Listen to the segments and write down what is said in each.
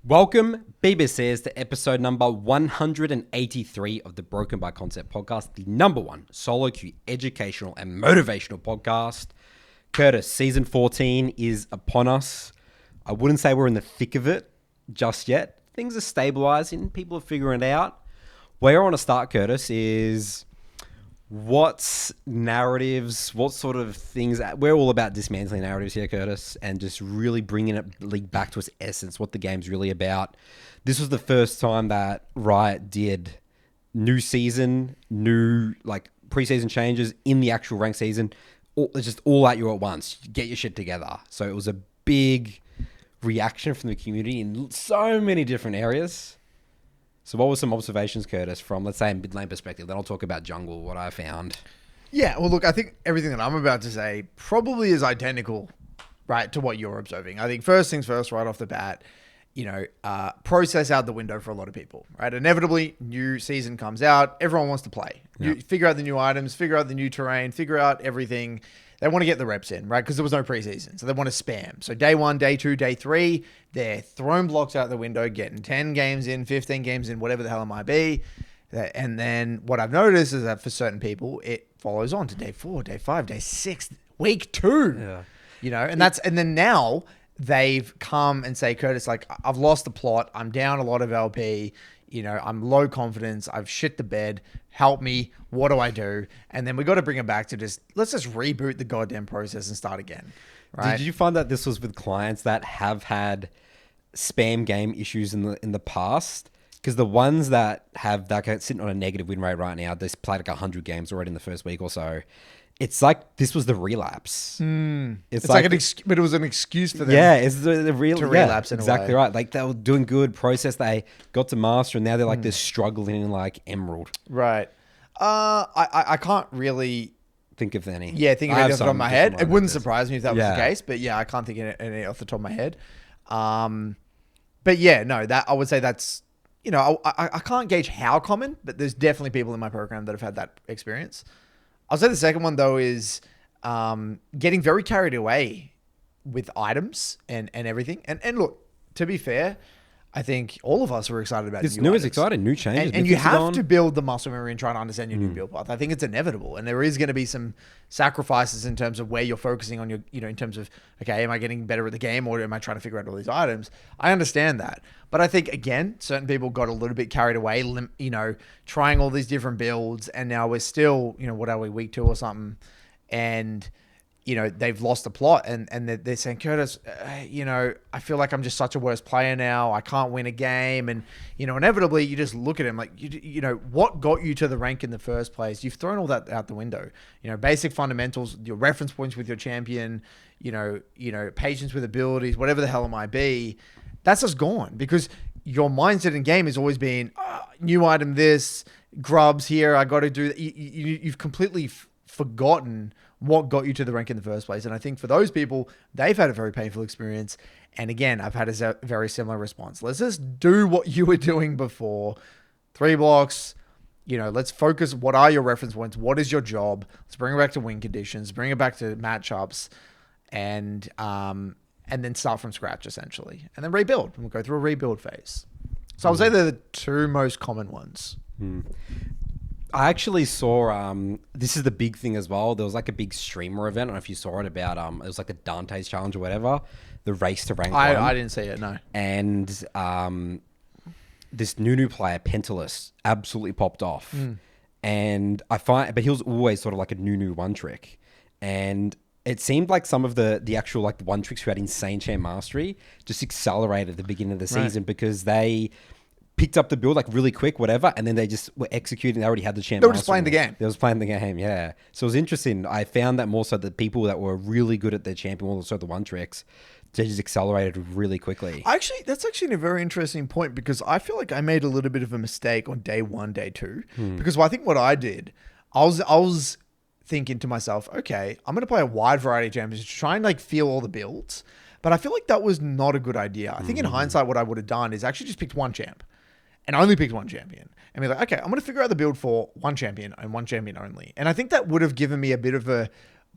Welcome, BBCs, to episode number 183 of the Broken by Concept podcast, the number one solo queue educational and motivational podcast. Curtis, season 14 is upon us. I wouldn't say we're in the thick of it just yet. Things are stabilizing. People are figuring it out. Where I want to start, Curtis, is what's narratives, what sort of things. We're all about dismantling narratives here, Curtis, and just really bringing it league back to its essence, what the game's really about. This was the first time that Riot did new season, new preseason changes in the actual ranked season. It's just all at you at once. Get your shit together. So it was a big reaction from the community in so many different areas. So what were some observations, Curtis, from, let's say, a mid lane perspective? Then I'll talk about jungle, what I found. Yeah, well, look, I think everything that I'm about to say probably is identical, right, to what you're observing. I think first things first, right off the bat, process out the window for a lot of people, right? Inevitably, new season comes out. Everyone wants to play. You figure out the new items, figure out the new terrain, figure out everything. They want to get the reps in, right? Because there was no preseason. So they want to spam. So day 1, day 2, day 3, they're throwing blocks out the window, getting 10 games in, 15 games in, whatever the hell it might be. And then what I've noticed is that for certain people, it follows on to day 4, day 5, day 6, week 2. Yeah. And then now they've come and say, Curtis, I've lost the plot. I'm down a lot of LP. I'm low confidence. I've shit the bed. Help me. What do I do? And then we got to bring it back to let's just reboot the goddamn process and start again. Right? Did you find that this was with clients that have had spam game issues in the past? Because the ones that have sitting on a negative win rate right now, they played 100 games already in the first week or so. It's like this was the relapse. It's like but it was an excuse for them. Yeah, it's the real to relapse. In exactly a way. right. They were doing good process. They got to master, and now they're they're struggling in Emerald. Right. I can't really think of any. Yeah, think of any off the top of my head. It wouldn't this. surprise me if that was the case, but yeah, I can't think of any off the top of my head. But yeah, no, that I would say that's I can't gauge how common, but there's definitely people in my program that have had that experience. I'll say the second one, though, is getting very carried away with items and everything. And look, to be fair, I think all of us are excited about this new new items. is exciting, new changes. And you have to build the muscle memory and try to understand your new build path. I think it's inevitable. And there is going to be some sacrifices in terms of where you're focusing on your, in terms of, okay, am I getting better at the game or am I trying to figure out all these items? I understand that. But I think, again, certain people got a little bit carried away, trying all these different builds. And now we're still, what are we, week 2 or something? And, they've lost the plot and they're saying, Curtis, I feel like I'm just such a worse player now. I can't win a game. And, inevitably you just look at him like, what got you to the rank in the first place? You've thrown all that out the window, basic fundamentals, your reference points with your champion, patience with abilities, whatever the hell it might be. That's just gone because your mindset in game has always been new item, this grubs here. I got to do that. You've completely forgotten what got you to the rank in the first place. And I think for those people, they've had a very painful experience. And again, I've had a very similar response. Let's just do what you were doing before. 3 blocks, let's focus. What are your reference points? What is your job? Let's bring it back to win conditions, bring it back to matchups and then start from scratch essentially. And then rebuild. And we'll go through a rebuild phase. So I would say they're the 2 most common ones. I actually saw, this is the big thing as well. There was a big streamer event. I don't know if you saw it about, it was the Dante's challenge or whatever. The race to rank 1. I didn't see it, no. And this new player, Pentalus, absolutely popped off. And but he was always sort of a new one trick. And it seemed like some of the actual one tricks who had insane champ mastery just accelerated at the beginning of the season because they picked up the build really quick, whatever, and then they just were executing. They already had the champ. They were just playing the game. They was playing the game, yeah. So it was interesting. I found that more so the people that were really good at their champion, also the one tricks, they just accelerated really quickly. That's actually a very interesting point because I feel like I made a little bit of a mistake on day 1, day 2, because I think what I did, I was thinking to myself, okay, I'm going to play a wide variety of champions to try and feel all the builds, but I feel like that was not a good idea. I think in hindsight, what I would have done is actually just picked one champ. And only picked one champion. And be like, okay, I'm going to figure out the build for one champion and one champion only. And I think that would have given me a bit of a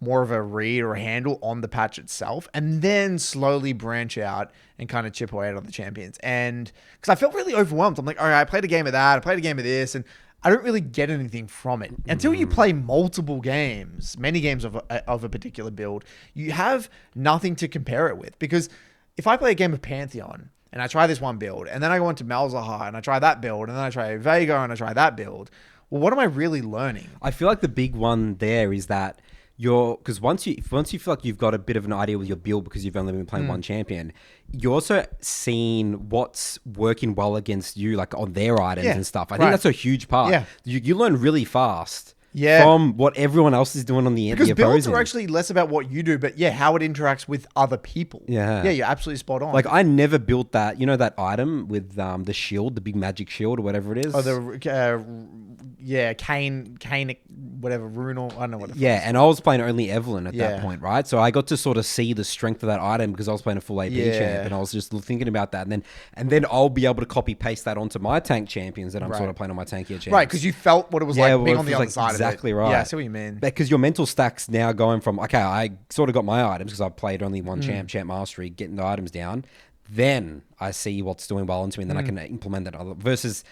more of a read or a handle on the patch itself, and then slowly branch out and kind of chip away at other champions. And because I felt really overwhelmed, I'm like, all right, I played a game of that, I played a game of this, and I don't really get anything from it until you play multiple games, many games of a particular build. You have nothing to compare it with, because if I play a game of Pantheon and I try this one build, and then I go into Malzahar and I try that build, and then I try Vega and I try that build, well, what am I really learning? I feel like the big one there is that because once you feel like you've got a bit of an idea with your build because you've only been playing one champion, you're also seeing what's working well against you, like on their items and stuff. I think that's a huge part. Yeah. You learn really fast from what everyone else is doing on the end. Because builds are actually less about what you do, but how it interacts with other people. Yeah. Yeah, you're absolutely spot on. Like, I never built that, that item with the shield, the big magic shield or whatever it is. Oh, Kane, whatever, rune, or I don't know what it is. Yeah, and I was playing only Evelyn at that point, right? So I got to sort of see the strength of that item because I was playing a full AP champ, and I was just thinking about that. And then I'll be able to copy paste that onto my tank champions that I'm sort of playing on my tankier champions. Right, because you felt what it was like being on the other side exactly of it. Right. Yeah, I see what you mean. Because your mental stack's now going from, okay, I sort of got my items because I played only one champ mastery, getting the items down. Then I see what's doing well into me, and then I can implement that other versus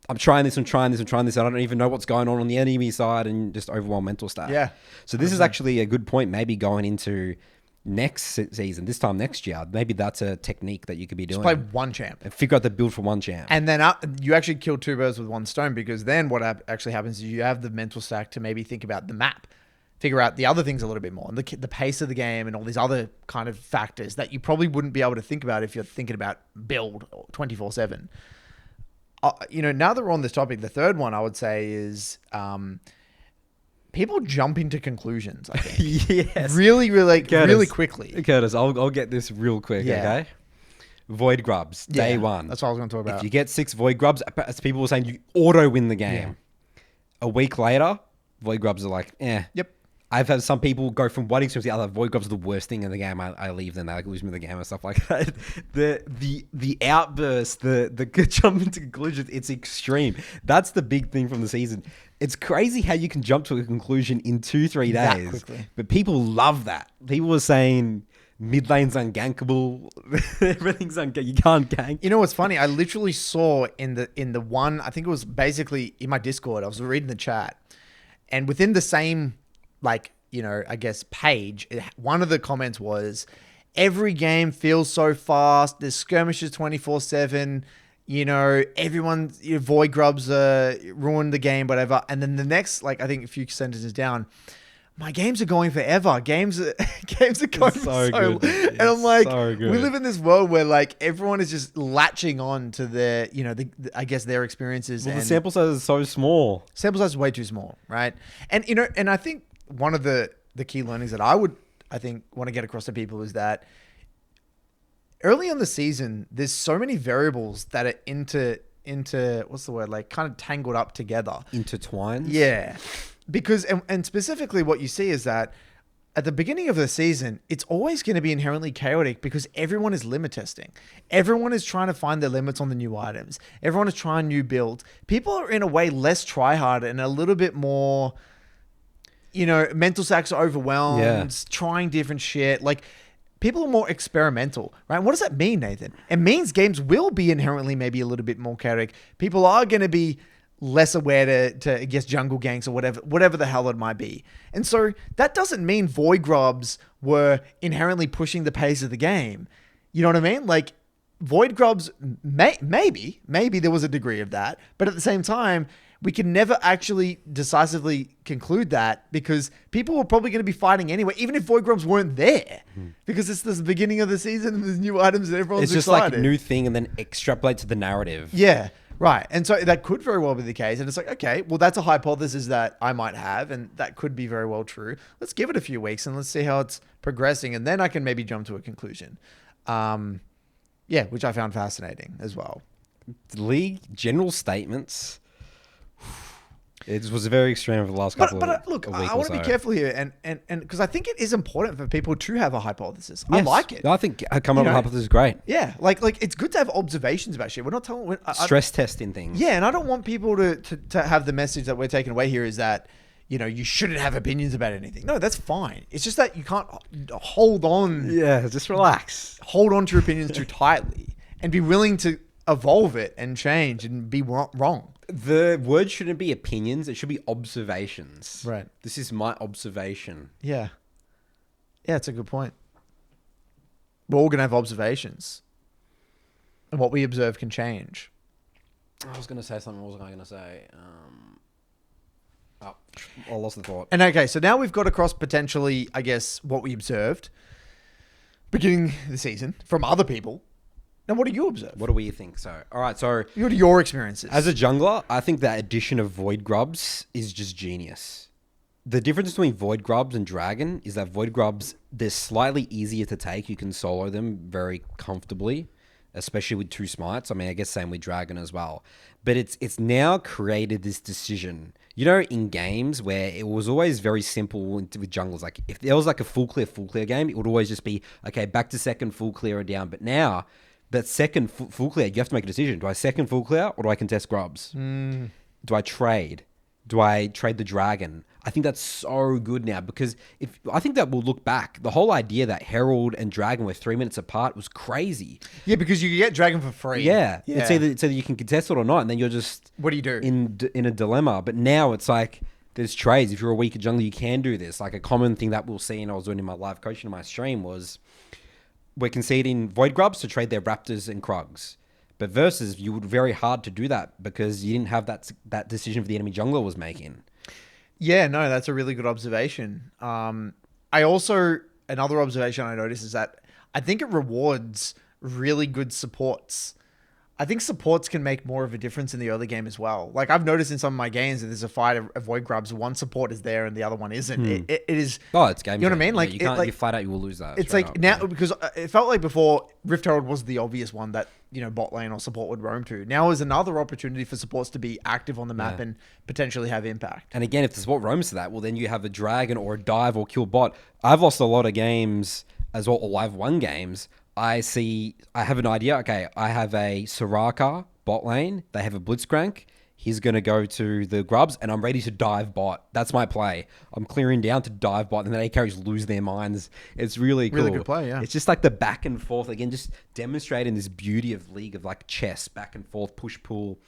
I'm trying this. I don't even know what's going on the enemy side, and just overwhelm mental stack. Yeah. So this is actually a good point. Maybe going into next season, this time next year, maybe that's a technique that you could be doing. Just play one champ and figure out the build for one champ, and then you actually kill two birds with one stone, because then what actually happens is you have the mental stack to maybe think about the map, figure out the other things a little bit more, and the pace of the game, and all these other kind of factors that you probably wouldn't be able to think about if you're thinking about build 24/7. Now that we're on this topic, the third one I would say is people jump into conclusions, I think. Yes. Really quickly. Curtis, I'll get this real quick, okay? Void Grubs, day one. That's what I was going to talk about. If you get 6 Void Grubs, as people were saying, you auto-win the game. A week later, Void Grubs are like, Yep. I've had some people go from one extreme to the other. Void Grubs are the worst thing in the game. I leave them. They lose me the game and stuff like that. The outburst, the jump into conclusions, it's extreme. That's the big thing from the season. It's crazy how you can jump to a conclusion in 2-3 days. That quickly. But people love that. People were saying mid lane's ungankable. Everything's ungankable. You can't gank. You know what's funny? I literally saw in the one, I think it was basically in my Discord, I was reading the chat, and within the same I guess page, one of the comments was, every game feels so fast. There's skirmishes 24/7. Everyone, Void Grubs ruined the game, whatever. And then the next, I think a few sentences down, my games are going forever. Games are going so good. And I'm like, we live in this world where everyone is just latching on to their, I guess their experiences. Well, the sample size is so small. Sample size is way too small, right? And and I think one of the key learnings that I want to get across to people is that early in the season, there's so many variables that are into what's the word, kind of tangled up together. Intertwined? Yeah. Because, and specifically what you see is that at the beginning of the season, it's always going to be inherently chaotic because everyone is limit testing. Everyone is trying to find their limits on the new items. Everyone is trying new builds. People are in a way less try-hard and a little bit more, mental sacks are overwhelmed, trying different shit. People are more experimental, right? And what does that mean, Nathan? It means games will be inherently maybe a little bit more chaotic. People are going to be less aware to I guess, jungle ganks or whatever the hell it might be. And so that doesn't mean Void Grubs were inherently pushing the pace of the game. You know what I mean? Void Grubs, maybe there was a degree of that, but at the same time, we can never actually decisively conclude that because people were probably going to be fighting anyway, even if Void Grubs weren't there, because it's the beginning of the season and there's new items and everyone's excited. It's just a new thing and then extrapolate to the narrative. Yeah, right. And so that could very well be the case. And it's okay, well, that's a hypothesis that I might have, and that could be very well true. Let's give it a few weeks and let's see how it's progressing, and then I can maybe jump to a conclusion. Which I found fascinating as well. League general statements. It was very extreme over the last couple of weeks. But look, I want to be careful here, and because I think it is important for people to have a hypothesis. Yes. I like it. I think coming up with a hypothesis is great. Yeah, it's good to have observations about shit. We're not telling... Stress testing things. Yeah, and I don't want people to have the message that we're taking away here is that, you shouldn't have opinions about anything. No, that's fine. It's just that you can't hold on. Yeah, just relax. Hold on to your opinions too tightly and be willing to evolve it and change and be wrong. The word shouldn't be opinions. It should be observations. Right. This is my observation. Yeah. Yeah, it's a good point. We're all going to have observations. And what we observe can change. I was going to say something. What was I going to say? I lost the thought. And okay, so now we've got across potentially, I guess, what we observed beginning the season from other people. Now, what do you observe? What do we think? So, all right. So, what are your experiences? as a jungler, I think that addition of Void Grubs is just genius. The difference between Void Grubs and Dragon is that Void Grubs, they're slightly easier to take. You can solo them very comfortably, especially with 2 smites. I mean, I guess same with Dragon as well. But it's now created this decision. In games where it was always very simple with junglers, like if there was like a full clear game, it would always just be, okay, back to second full clear or down. But now, that second full clear, you have to make a decision. Do I second full clear or do I contest Grubs? Do I trade? Do I trade the Dragon? I think that's so good now because I think that we'll look back. The whole idea that Herald and Dragon were 3 minutes apart was crazy. Yeah, because you can get Dragon for free. Yeah. It's either you can contest it or not, and then you're just... What do you do? In a dilemma. But now it's like, there's trades. If you're a weaker jungler, you can do this. Like a common thing that we'll see, and I was doing in my live coaching in my stream, was we're conceding Void Grubs to trade their Raptors and Krugs. But versus, you would very hard to do that because you didn't have that decision for the enemy jungler was making. Yeah, no, that's a really good observation. Another observation I noticed is that I think it rewards really good supports. I think supports can make more of a difference in the early game as well. Like I've noticed in some of my games that there's a fight of Void Grubs, one support is there and the other one isn't. It is. Oh, it's game. You know what I mean? Yeah, Like you can't. You flat out, you will lose that. It's like now because it felt like before Rift Herald was the obvious one that bot lane or support would roam to. Now is another opportunity for supports to be active on the map and potentially have impact. And again, if the support roams to that, well, then you have a dragon or a dive or kill bot. I've lost a lot of games as well, or I've won games. I have an idea. Okay, I have a Soraka bot lane. They have a Blitzcrank. He's going to go to the Grubs, and I'm ready to dive bot. That's my play. I'm clearing down to dive bot, and then A carries lose their minds. It's really cool. Really good play, yeah. It's just like the back and forth. Again, just demonstrating this beauty of League of like chess, back and forth, push-pull.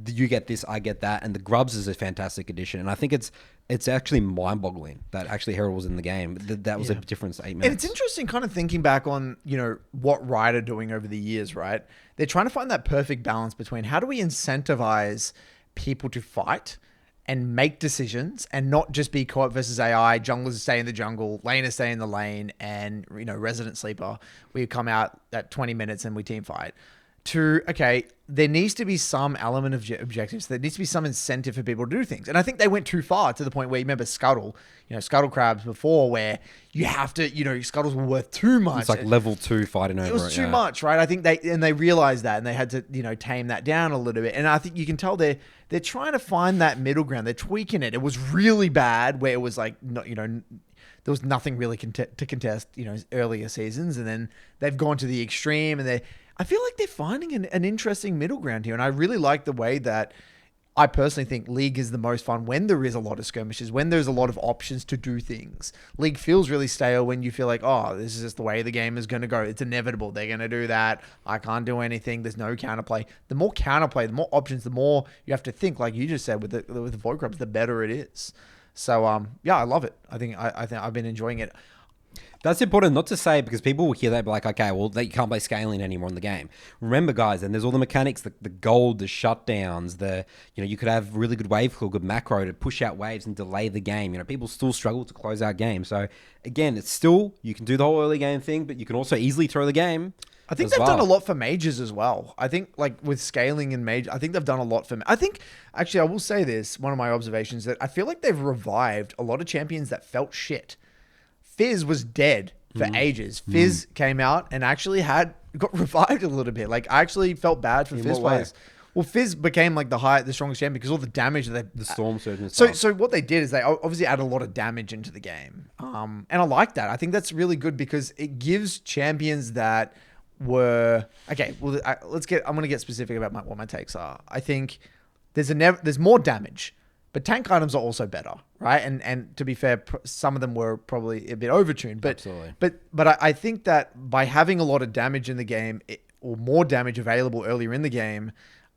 You get this, I get that. And the Grubs is a fantastic addition. And I think it's actually mind-boggling that actually Herald was in the game. That was a difference 8 minutes. And it's interesting kind of thinking back on, what Riot are doing over the years, right? They're trying to find that perfect balance between how do we incentivize people to fight and make decisions and not just be co-op versus AI, junglers stay in the jungle, laners stay in the lane, and, resident sleeper, we come out at 20 minutes and we team fight. Okay, there needs to be some element of objectives. There needs to be some incentive for people to do things. And I think they went too far to the point where you remember Scuttle Crabs before where you have to, Scuttles were worth too much. It's like level 2 fighting over it. It was too much, right? I think they realized that and they had to, tame that down a little bit. And I think you can tell they're trying to find that middle ground. They're tweaking it. It was really bad where it was like, there was nothing really to contest, earlier seasons. And then they've gone to the extreme and I feel like they're finding an interesting middle ground here. And I really like the way that I personally think League is the most fun when there is a lot of skirmishes, when there's a lot of options to do things. League feels really stale when you feel like, oh, this is just the way the game is going to go. It's inevitable. They're going to do that. I can't do anything. There's no counterplay. The more counterplay, the more options, the more you have to think, like you just said with the Void Grubs, the better it is. So, I love it. I think I've been enjoying it. That's important not to say because people will hear that and be like, okay, well, you can't play scaling anymore in the game. Remember, guys, and there's all the mechanics, the gold, the shutdowns, you could have really good wave clear, good macro to push out waves and delay the game. People still struggle to close out games. So, again, it's still, you can do the whole early game thing, but you can also easily throw the game. I think they've done a lot for mages as well. I think like with scaling and mage, I think they've done a lot for I think, actually, I will say this, one of my observations, that I feel like they've revived a lot of champions that felt shit. Fizz was dead for ages. Fizz came out and actually got revived a little bit. Like I actually felt bad for Fizz players. Well, Fizz became like the strongest champion because all the damage that the storm surge and stuff. So what they did is they obviously added a lot of damage into the game. And I like that. I think that's really good because it gives champions that were okay. Well, I'm going to get specific about what my takes are. I think there's more damage. But tank items are also better, right? And to be fair, some of them were probably a bit overtuned. But Absolutely. But I think that by having a lot of damage in the game, or more damage available earlier in the game,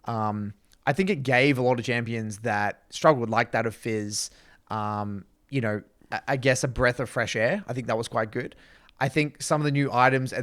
I think it gave a lot of champions that struggled, like that of Fizz, you know, I guess a breath of fresh air. I think that was quite good. I think some of the new items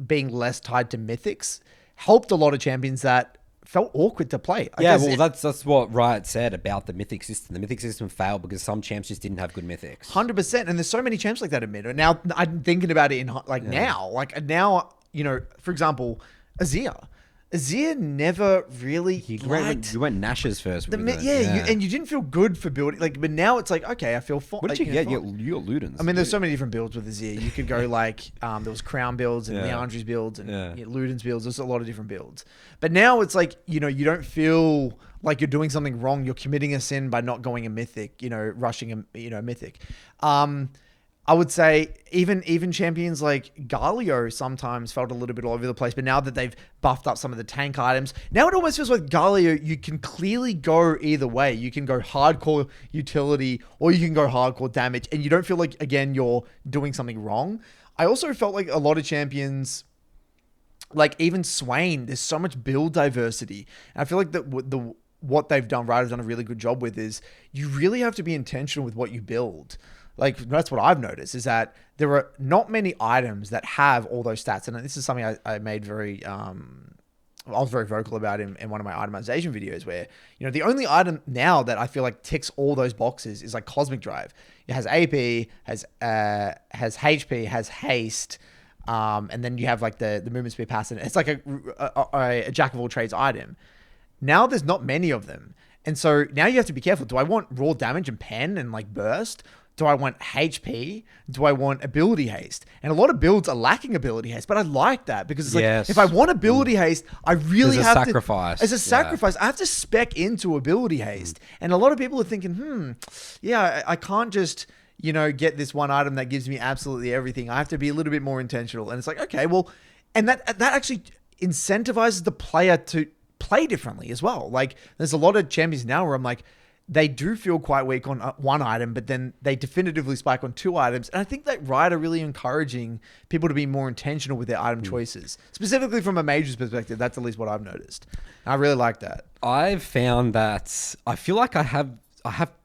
being less tied to mythics helped a lot of champions that felt awkward to play. That's what Riot said about the mythic system. The mythic system failed because some champs just didn't have good mythics. 100%. And there's so many champs like that in mid. Now I'm thinking about it now, you know, for example, Azir. Azir never really liked... You went Nash's first. And you didn't feel good for building... But now it's like, okay, I feel fine. What did you get? You got Ludens. I mean, there's so many different builds with Azir. You could go like... there was Crown builds and Leandry's builds and Ludens builds. There's a lot of different builds. But now it's like, you know, you don't feel like you're doing something wrong. You're committing a sin by not going a mythic, you know, rushing a mythic. I would say even champions like Galio sometimes felt a little bit all over the place, but now that they've buffed up some of the tank items, now it almost feels like Galio, you can clearly go either way. You can go hardcore utility or you can go hardcore damage, and you don't feel like, again, you're doing something wrong. I also felt like a lot of champions, like even Swain, there's so much build diversity. And I feel like that what they've done, Riot have done a really good job with, is you really have to be intentional with what you build. Like, that's what I've noticed, is that there are not many items that have all those stats. And this is something I made very, I was very vocal about in one of my itemization videos, where, you know, the only item now that I feel like ticks all those boxes is like Cosmic Drive. It has AP, has HP, has haste, and then you have like the movement speed pass. And it's like a jack of all trades item. Now there's not many of them. And so now you have to be careful. Do I want raw damage and pen and like burst? Do I want HP? Do I want ability haste? And a lot of builds are lacking ability haste, but I like that because it's like, if I want ability haste, I really have to... As a sacrifice, I have to spec into ability haste. And a lot of people are thinking, I can't just, you know, get this one item that gives me absolutely everything. I have to be a little bit more intentional. And it's like, okay, well, and that actually incentivizes the player to play differently as well. Like, there's a lot of champions now where I'm like, they do feel quite weak on one item, but then they definitively spike on two items. And I think that Riot are really encouraging people to be more intentional with their item choices. Specifically from a Mage's perspective, that's at least what I've noticed. And I really like that. I've found that I feel like I have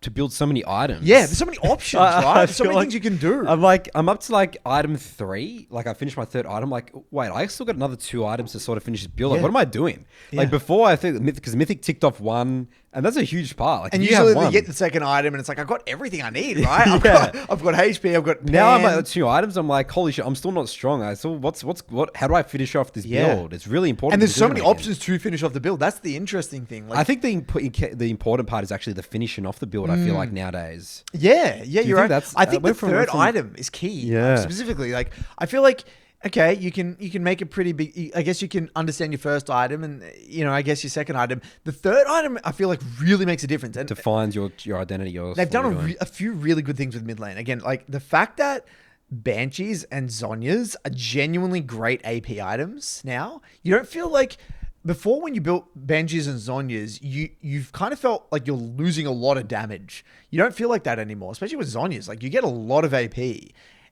to build so many items. Yeah, there's so many options, right? There's so many things you can do. I'm up to like item 3. Like, I finished my 3rd item. Like, wait, I still got another 2 items to sort of finish this build. Like, what am I doing? Like, before, I think because Mythic ticked off 1, and that's a huge part. Like, and usually you get the 2nd item, and it's like, I've got everything I need, right? I've got HP, I've got pen. Now I'm at 2 items. I'm like, holy shit, I'm still not strong. How do I finish off this build? It's really important. And there's so many options to finish off the build. That's the interesting thing. Like, I think the important part is actually the finishing off the build. I feel like nowadays. Yeah, you're right. I think the 3rd item is key. Yeah. Specifically, like, I feel like, okay, you can make a pretty big... I guess you can understand your 1st item and, you know, I guess your 2nd item. The 3rd item, I feel like, really makes a difference. And defines your identity. They've done a few really good things with mid lane. Again, like the fact that Banshees and Zhonya's are genuinely great AP items now. You don't feel like... Before, when you built Banshees and Zhonya's, you've kind of felt like you're losing a lot of damage. You don't feel like that anymore, especially with Zhonya's. Like, you get a lot of AP.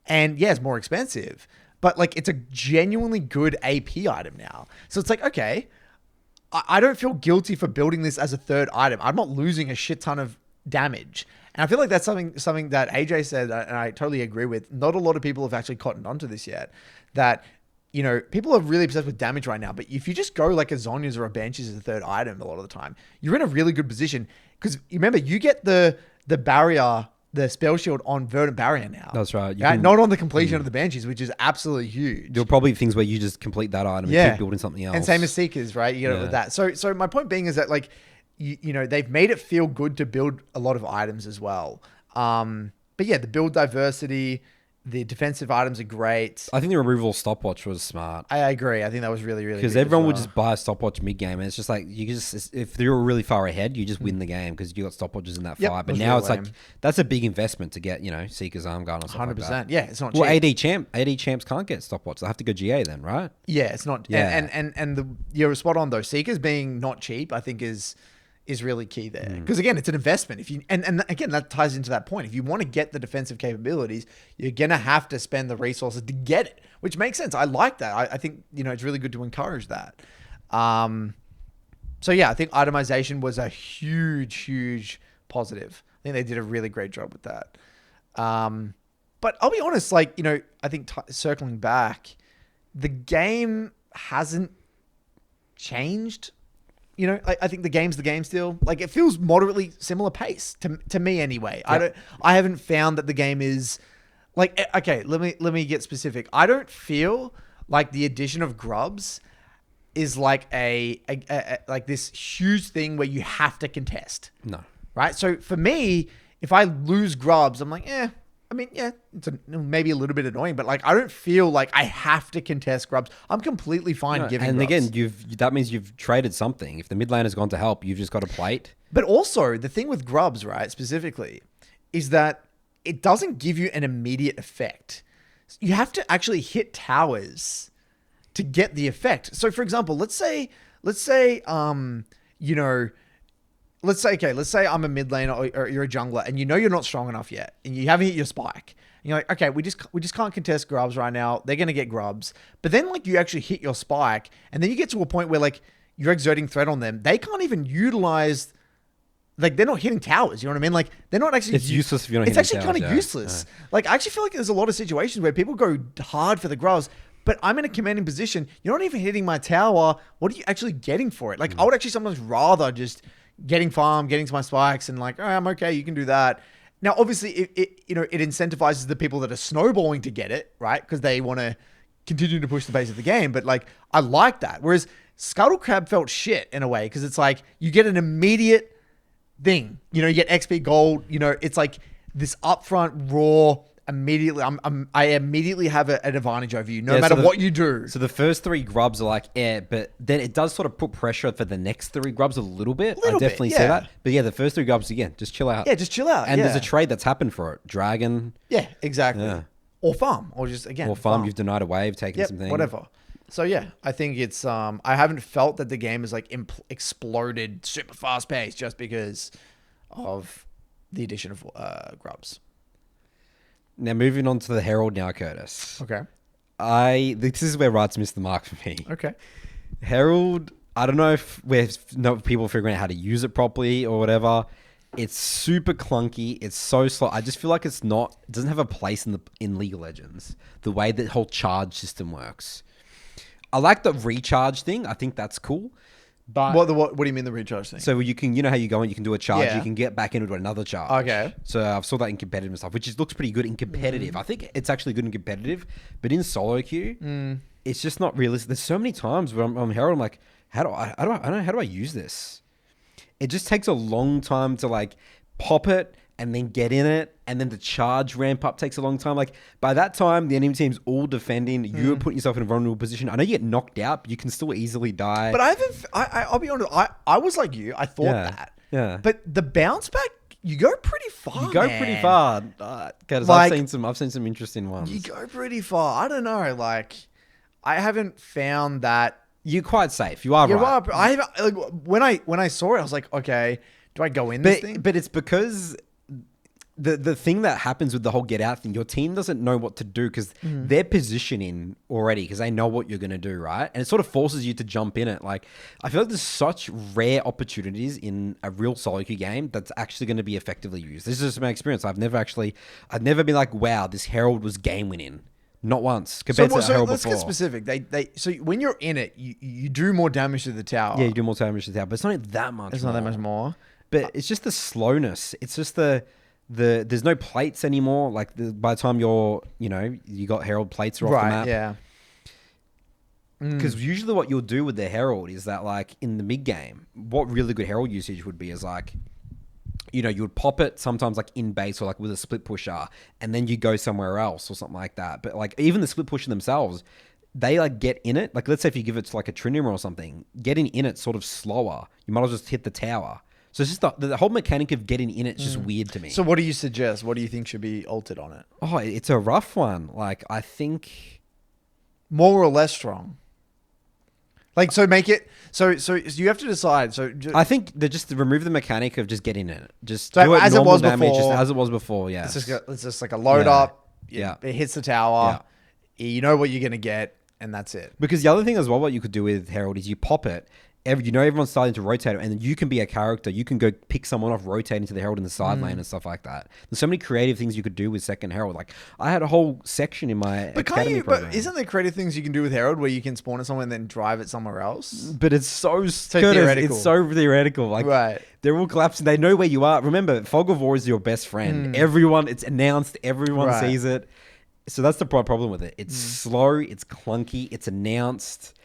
And yeah, it's more expensive. But like, it's a genuinely good AP item now. So it's like, okay, I don't feel guilty for building this as a 3rd item. I'm not losing a shit ton of damage. And I feel like that's something that AJ said, and I totally agree with. Not a lot of people have actually cottoned onto this yet. That, you know, people are really obsessed with damage right now. But if you just go like a Zhonya's or a Banshees as a 3rd item a lot of the time, you're in a really good position. Because remember, you get the barrier... the spell shield on Verdant Barrier now. That's right. Not on the completion of the Banshees, which is absolutely huge. There'll probably be things where you just complete that item and keep building something else. And same as Seekers, right? You get it with that. So my point being is that, like, you know, they've made it feel good to build a lot of items as well. But yeah, the build diversity, the defensive items are great. I think the removal of stopwatch was smart. I agree. I think that was really, really good. Because everyone would just buy a stopwatch mid-game, and it's just like, if you're really far ahead, you just win the game because you got stopwatches in that fight. But now it's like, that's a big investment to get, you know, Seeker's Armguard or something 100%. Like that. Yeah, it's not cheap. Well, AD champs can't get stopwatch. They have to go GA then, right? Yeah, it's not. Yeah. And you're spot on though. Seekers being not cheap, I think is is really key there. Because again, it's an investment. If you and again, that ties into that point. If you want to get the defensive capabilities, you're gonna have to spend the resources to get it, which makes sense. I like that. I think it's really good to encourage that. So yeah, I think itemization was a huge positive. I think they did a really great job with that. But I'll be honest, like, I think circling back, the game hasn't changed. I think the game's the game still. Like, it feels moderately similar pace to me anyway. Yep. I haven't found that the game is like, okay, let me get specific. I don't feel like the addition of Grubs is like a like this huge thing where you have to contest. No. Right? So for me, if I lose Grubs, I'm like, I mean, yeah, it's maybe a little bit annoying, but like, I don't feel like I have to contest Grubs. I'm completely fine giving and Grubs. again, that means you've traded something. If the mid lane has gone to help, you've just got a plate. But also, the thing with Grubs, right, specifically, is that it doesn't give you an immediate effect. You have to actually hit towers to get the effect. So, for example, let's say, I'm a mid laner or you're a jungler and you're not strong enough yet and you haven't hit your spike. And you're like, okay, we just can't contest Grubs right now. They're going to get Grubs. But then like you actually hit your spike and then you get to a point where like you're exerting threat on them. They can't even utilize, like they're not hitting towers. You know what I mean? Like they're not actually. It's useless if you're not hitting towers. It's actually kind of useless. Yeah. Like I actually feel like there's a lot of situations where people go hard for the Grubs, but I'm in a commanding position. You're not even hitting my tower. What are you actually getting for it? Like I would actually sometimes rather just getting farm, getting to my spikes and like, I'm okay, you can do that. Now, obviously, it incentivizes the people that are snowballing to get it, right? Because they want to continue to push the pace of the game. But like, I like that. Whereas Scuttle Crab felt shit in a way because it's like you get an immediate thing. You get XP gold. It's like this upfront raw. Immediately, I immediately have an advantage over you, no matter what you do. So the first 3 Grubs are like, but then it does sort of put pressure for the next 3 Grubs a little bit. I definitely say that. But yeah, the first 3 Grubs, again, just chill out. Yeah, just chill out. And there's a trade that's happened for it. Dragon. Yeah, exactly. Yeah. Or farm, or just again. Or farm. You've denied a wave, taken something. Whatever. So yeah, I think it's. I haven't felt that the game is like exploded super fast pace just because of the addition of Grubs. Now, moving on to the Herald now, Curtis. Okay. This is where Wright's missed the mark for me. Okay. Herald, I don't know if we're not people figuring out how to use it properly or whatever. It's super clunky. It's so slow. I just feel like it doesn't have a place in League of Legends. The way that whole charge system works. I like the recharge thing. I think that's cool. But what do you mean the recharge thing? So you can, how you go and you can do a charge, you can get back into another charge. Okay. So I've saw that in competitive stuff, which looks pretty good in competitive. I think it's actually good in competitive, but in solo queue, it's just not realistic. There's so many times where I'm Herald, I'm like, I don't know, how do I use this? It just takes a long time to like pop it and then get in it, and then the charge ramp up takes a long time. Like by that time, the enemy team's all defending. You're putting yourself in a vulnerable position. I know you get knocked out, but you can still easily die. But I'll be honest. I was like you. I thought that. Yeah. But the bounce back, you go pretty far. You go pretty far. Because I've seen some interesting ones. You go pretty far. I don't know. Like, I haven't found that. You're quite safe. You are right. When I saw it, I was like, okay, do I go in this thing? But it's because the thing that happens with the whole get out thing, your team doesn't know what to do because they're positioning already because they know what you're going to do, right? And it sort of forces you to jump in it. Like, I feel like there's such rare opportunities in a real solo queue game that's actually going to be effectively used. This is just my experience. I've never been like, wow, this Herald was game winning. Not once compared to Herald let's before. Get specific. So when you're in it, you do more damage to the tower. Yeah, you do more damage to the tower, but it's not that much. It's not that much more. But it's just the slowness. It's just there's no plates anymore. Like by the time you got Herald plates are off the map. Yeah. Because usually what you'll do with the Herald is that like in the mid game, what really good Herald usage would be is like, you would pop it sometimes like in base or like with a split pusher, and then you go somewhere else or something like that. But like even the split pusher themselves, they like get in it. Like let's say if you give it to like a Trinium or something, getting in it sort of slower. You might as well just hit the tower. So it's just the whole mechanic of getting in it is just weird to me. So what do you suggest? What do you think should be altered on it? Oh, it's a rough one. Like I think more or less strong. Like, so make it so you have to decide. So I think they just remove the mechanic of just getting in it. Just So do it as it normal was damage, before- just as it was before. Yeah, it's just like a load Yeah. up. Yeah. It hits the tower. You know what you're gonna get, and that's it. because the other thing as well, what you could do with Herald is you pop it. Everyone's starting to rotate it, and then you can be a character. You can go pick someone off, rotate into the Herald in the side lane and stuff like that. There's so many creative things you could do with second Herald. Like I had a whole section in my academy program. But isn't there creative things you can do with Herald where you can spawn it somewhere and then drive it somewhere else? But it's so theoretical. It's so theoretical. Like Right. they're all collapsing. They know where you are. Remember, Fog of War is your best friend. Everyone, it's announced. Everyone Right. sees it. So that's the problem with it. It's slow. It's clunky. It's announced.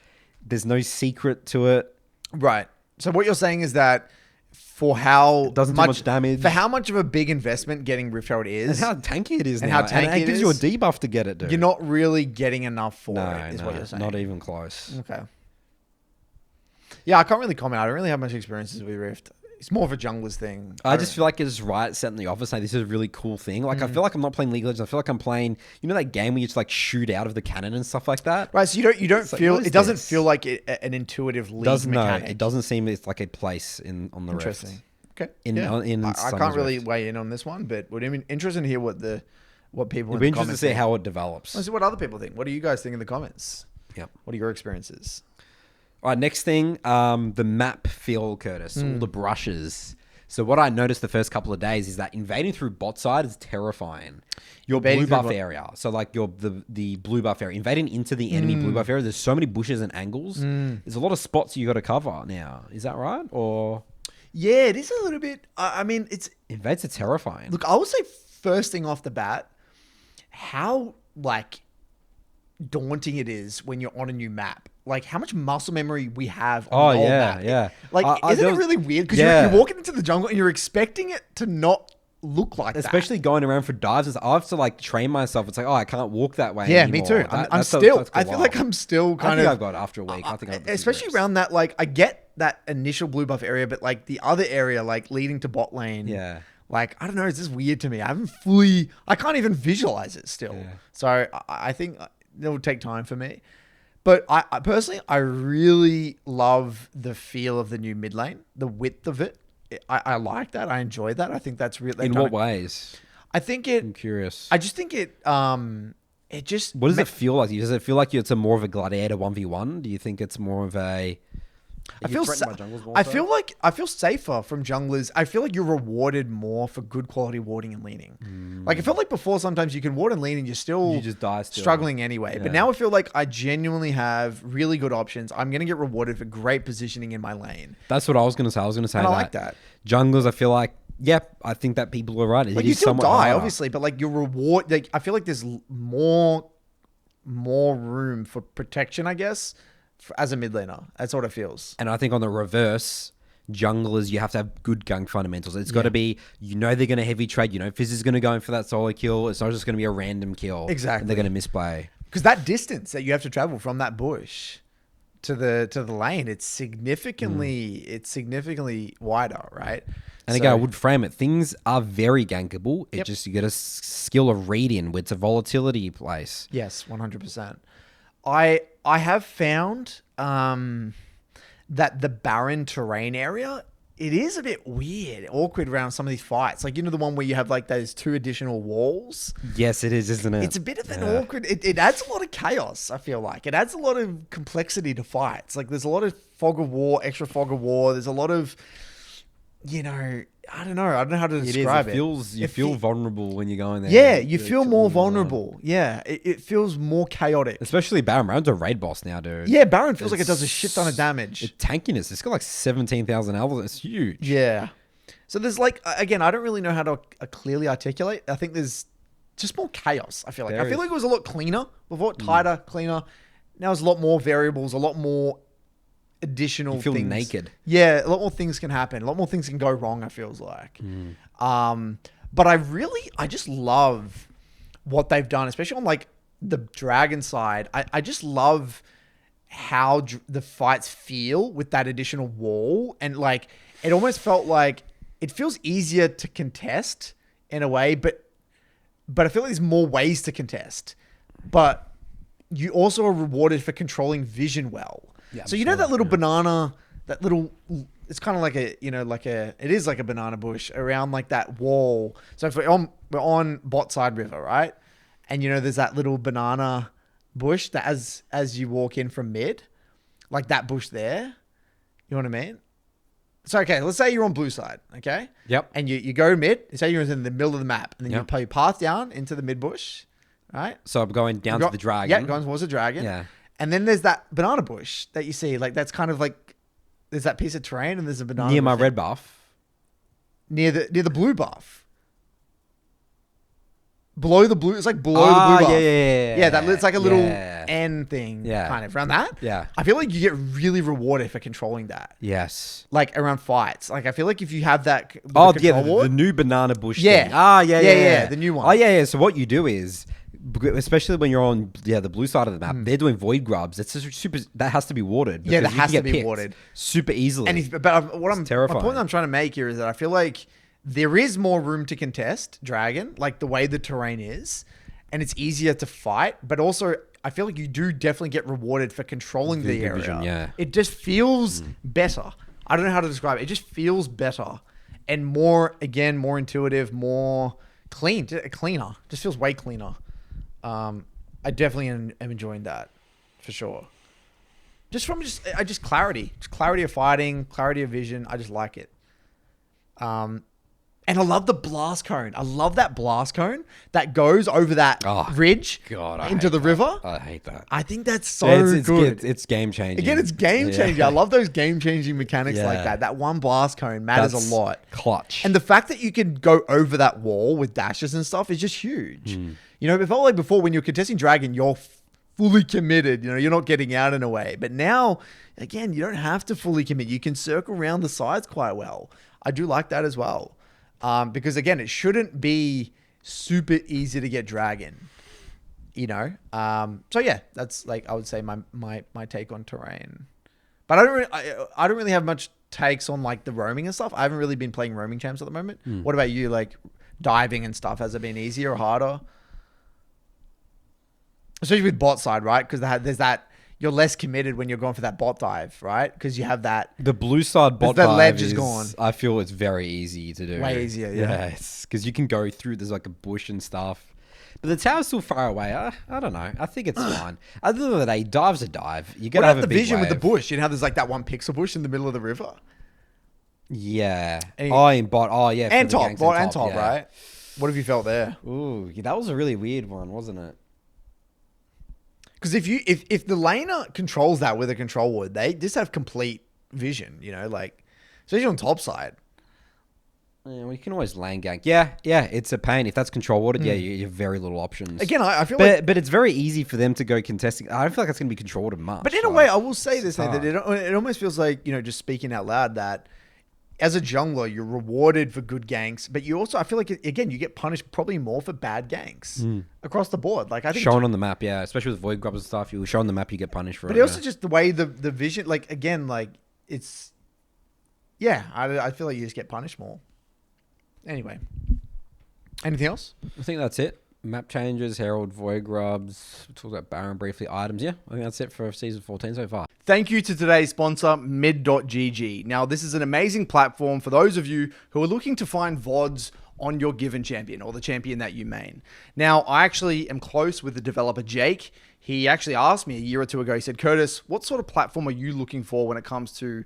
There's no secret to it. Right. So what you're saying is that for how Doesn't do much damage. for how much of a big investment getting Rift Herald is, And how tanky it is And now. how tanky it it gives is. you a debuff to get it, dude. you're not really getting enough for no, it, is what you're saying. not even close. Okay. Yeah, I can't really comment. I don't really have much experiences with Rift. It's more of a jungler's thing. I just feel like it's right set in the office. Like, this is a really cool thing. Like, I feel like I'm not playing League of Legends. I feel like I'm playing, you know, that game where you just like shoot out of the cannon and stuff like that. Right, so you don't It's like, feel what is it doesn't this? feel like an intuitive league No, mechanic. it doesn't seem it's like a place on the Rift. Interesting. Okay. In I Summer's can't really Rift. weigh in on this one, but would be interesting to hear what people It'd in be the interesting to comments see think. how it develops. Let's see what other people think. What do you guys think in the comments? Yep. What are your experiences? All right, next thing, the map feel, Curtis, all the brushes. So what I noticed the first couple of days is that invading through bot side is terrifying. Your Invading blue through buff bot- area, so like the blue buff area, invading into the enemy blue buff area. There's so many bushes and angles. There's a lot of spots you got to cover now. Is that right? Or Yeah, it is a little bit. I mean, it's invades are terrifying. look. I would say first thing off the bat, how like daunting it is when you're on a new map. Like how much muscle memory we have on the old map. yeah. Like, isn't there it was- really weird? Because Yeah. you're walking into the jungle and you're expecting it to not look like that. Especially going around for dives, and stuff. I have to like train myself. It's like, oh, I can't walk that way. Yeah, anymore. me too. That- I'm that's a- still. that's I cool feel wild. like I'm still I kind think of. I've got after a week. I think I've Especially around that, like I get that initial blue buff area, but like the other area, like leading to bot lane. Yeah. Like I don't know, it's just weird to me. I can't even visualize it still. Yeah. So I think it will take time for me. But I personally, I really love the feel of the new mid lane, the width of it. I like that. I enjoy that. I think that's really. In what ways? I think I'm it. curious. I just think it. It just. What does it feel like? Does it feel like it's a more of a gladiator 1v1? Do you think it's more of a? I feel I feel safer from junglers. I feel like you're rewarded more for good quality warding and leaning. Like I felt like before sometimes you can ward and lean and you're still You just die still. struggling anyway. Yeah. But now I feel like I genuinely have really good options. I'm gonna get rewarded for great positioning in my lane. That's what I was going to say. I was going to say And that. I like that. Junglers, I feel like, yep, I think that people are right. Like you still die, obviously, but like your reward, like I feel like there's more room for protection, I guess, as a mid laner. That's what it feels. And I think on the reverse, junglers, you have to have good gank fundamentals. It's got to be, you know, they're going to heavy trade. You know, Fizz is going to go in for that solo kill. It's not just going to be a random kill. Exactly. And they're going to misplay. Because that distance that you have to travel from that bush to the lane, it's significantly wider, right? And again, I would frame it. Things are very gankable. It just, you get a skill of reading where it's a volatility place. Yes, 100%. I have found that the barren terrain area, it is a bit weird, awkward around some of these fights. Like, you know, the one where you have like those 2 additional walls. Yes, it is, isn't it? It's a bit of an awkward. It adds a lot of chaos. I feel like it adds a lot of complexity to fights. Like there's a lot of fog of war, extra fog of war. There's a lot of, you know, I don't know how to describe it. You feel vulnerable when you go in there. Yeah, you feel more vulnerable. Yeah, it feels more chaotic. Especially Baron. Baron's a raid boss now, dude. Yeah, Baron feels like it does a shit ton of damage. It's tankiness. It's got like 17,000 health. It's huge. Yeah. So there's like, again, I don't really know how to clearly articulate. I think there's just more chaos, I feel like. I feel like it was a lot cleaner before, tighter, cleaner. Now there's a lot more variables, a lot more additional You feel things. naked. Yeah, a lot more things can happen. A lot more things can go wrong, I feels like. But I just love what they've done, especially on like the dragon side. I just love how the fights feel with that additional wall. And like, it almost felt like it feels easier to contest in a way, but I feel like there's more ways to contest. But you also are rewarded for controlling vision well. Yeah, I'm so you know sure, that little yeah. banana, that little, it's kind of like a, it is like a banana bush around like that wall. So if we're on bot side river, right? And there's that little banana bush that as you walk in from mid, like that bush there. You know what I mean? So, okay, let's say you're on blue side, okay? Yep. And you go mid, say you're in the middle of the map, and then Yep. you path down into the mid bush, right? So I'm going down to the dragon. Yeah, going towards the dragon. Yeah. And then there's that banana bush that you see, like that's kind of like, there's that piece of terrain and there's a banana Near my bush red buff. near the blue buff. Below the blue, it's like below the blue buff. Yeah. It's like a little Yeah. N thing, Yeah. kind of around that. Yeah. I feel like you get really rewarded for controlling that, Yes. like around fights. Like I feel like if you have that, with Oh, the yeah, control the ward, new banana bush Yeah. thing. Ah, yeah, Yeah, the new one. Oh, yeah. So what you do is, especially when you're on the blue side of the map, they're doing void grubs. It's just super. That has to be watered. Yeah, that because you has can to get be picked watered super easily. and my terrifying. point I'm trying to make here is that I feel like there is more room to contest dragon, like the way the terrain is, and it's easier to fight. But also, I feel like you do definitely get rewarded for controlling the Good area. vision, yeah. It just feels better. I don't know how to describe it. It just feels better and more intuitive, more cleaner. Just feels way cleaner. I definitely am enjoying that for sure. Just clarity, just clarity of fighting, clarity of vision. I just like it. And I love the blast cone. I love that blast cone that goes over that ridge into the river. I hate that. I think that's so It's good. It's game changing. Again, it's game changing. I love those game changing mechanics like Yeah. that. That one blast cone matters That's a lot. clutch. And the fact that you can go over that wall with dashes and stuff is just huge. It felt like before when you're contesting dragon, you're fully committed. You're not getting out in a way. But now, again, you don't have to fully commit. You can circle around the sides quite well. I do like that as well. Because again, it shouldn't be super easy to get dragon. So yeah, that's like I would say my take on terrain. But I don't really have much takes on like the roaming and stuff. I haven't really been playing roaming champs at the moment. What about you? Like diving and stuff, has it been easier or harder? Especially with bot side, right? Because there's that you're less committed when you're going for that bot dive, right? Because you have that. The blue side bot the dive ledge is gone. I feel it's very easy to do. Way easier, yeah. because you can go through. There's like a bush and stuff, but the tower's still far away. I don't know. I think it's fine. At the end of the day, dive's a dive. You gotta What have about a the big vision with the wave. bush? How there's like that one pixel bush in the middle of the river. Yeah. And- In bot. Oh yeah. And for the top, gangs and top, yeah. right? What have you felt there? Ooh, that was a really weird one, wasn't it? Because if the laner controls that with a control ward, they just have complete vision, like especially on top side. Yeah, we can always lane gank. Yeah, it's a pain. If that's control watered, you have very little options. Again, I feel but it's very easy for them to go contesting. I don't feel like it's going to be control watered much. But in a way, I will say this, that it almost feels like, just speaking out loud, that as a jungler, you're rewarded for good ganks, but you also, I feel like, again, you get punished probably more for bad ganks across the board. Like I think shown on the map, yeah, especially with void grubs and stuff, you show on the map, you get punished for it. But also just the way the vision, like again, like it's, I feel like you just get punished more. Anyway, anything else? I think that's it. Map changes, Herald, void grubs. We talked about Baron briefly. Items, yeah. I think that's it for season 14 so far. Thank you to today's sponsor, mid.gg. Now, this is an amazing platform for those of you who are looking to find VODs on your given champion or the champion that you main. Now, I actually am close with the developer, Jake. He actually asked me a year or two ago, he said, Curtis, what sort of platform are you looking for when it comes to,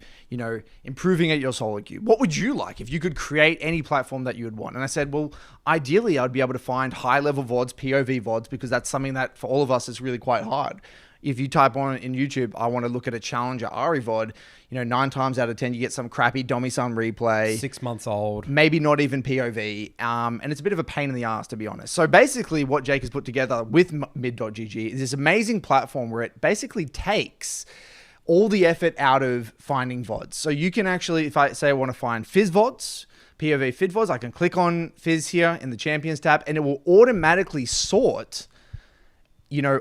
improving at your solo queue? What would you like if you could create any platform that you would want? And I said, well, ideally, I'd be able to find high-level VODs, POV VODs, because that's something that for all of us is really quite hard. If you type on in YouTube, I want to look at a challenger Ari VOD, 9 times out of 10, you get some crappy Domi-san replay. 6 months old. Maybe not even POV. And it's a bit of a pain in the ass, to be honest. So basically what Jake has put together with mid.gg is this amazing platform where it basically takes all the effort out of finding VODs. So you can actually, if I say I want to find Fizz VODs, POV Fizz VODs, I can click on Fizz here in the Champions tab and it will automatically sort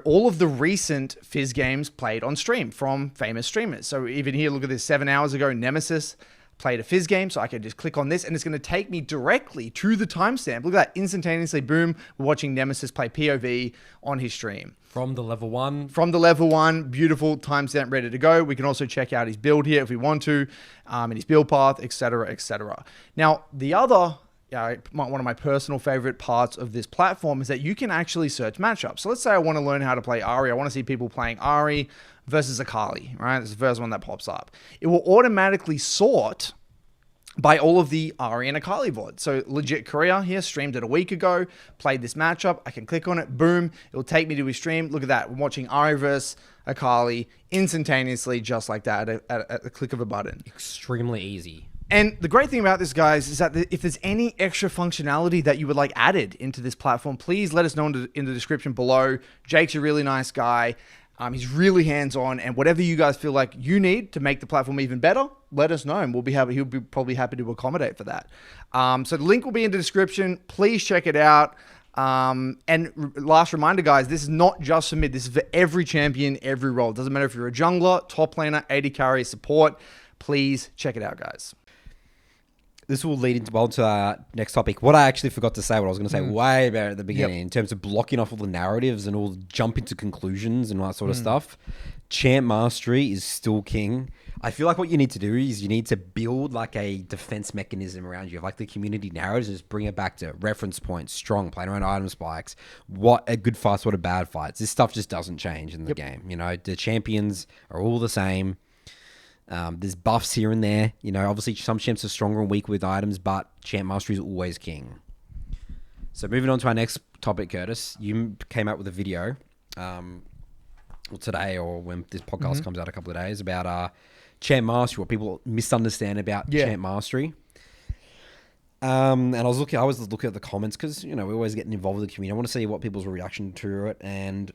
all of the recent Fizz games played on stream from famous streamers. So even here, look at this, 7 hours ago, Nemesis played a Fizz game, so I can just click on this and it's going to take me directly to the timestamp. Look at that, instantaneously, boom, we're watching Nemesis play POV on his stream. From the level 1. From the level 1, beautiful timestamp ready to go. We can also check out his build here if we want to, and his build path, etc., etc. Now, the other, one of my personal favorite parts of this platform is that you can actually search matchups. So let's say I want to learn how to play Ahri. I want to see people playing Ahri versus Akali, right? This is the first one that pops up. It will automatically sort by all of the Ahri and Akali VOD. So legit Korea here, streamed it a week ago, played this matchup. I can click on it, boom, it'll take me to his stream. Look at that, we're watching Ahri versus Akali instantaneously, just like that, at the click of a button. Extremely easy. And the great thing about this, guys, is that if there's any extra functionality that you would like added into this platform, please let us know in the description below. Jake's a really nice guy. He's really hands-on, and whatever you guys feel like you need to make the platform even better, let us know, and he'll be probably happy to accommodate for that. So the link will be in the description. Please check it out. And last reminder, guys, this is not just for mid. This is for every champion, every role. It doesn't matter if you're a jungler, top laner, AD carry, support. Please check it out, guys. This will lead into our next topic. What I actually forgot to say, what I was going to say way back at the beginning, in terms of blocking off all the narratives and all jump into conclusions and all that sort of stuff. Champ mastery is still king. I feel like what you need to do is you need to build like a defense mechanism around you, like the community narratives, and just bring it back to reference points, strong, playing around item spikes, what a good fights, what a bad fights. This stuff just doesn't change in the game. You know, the champions are all the same. There's buffs here and there. You know, obviously some champs are stronger and weaker with items, but champ mastery is always king. So moving on to our next topic, Curtis, you came out with a video today, or when this podcast comes out a couple of days, about champ mastery, what people misunderstand about champ mastery. And I was looking at the comments because, you know, we're always getting involved with the community. I want to see what people's reaction to it. And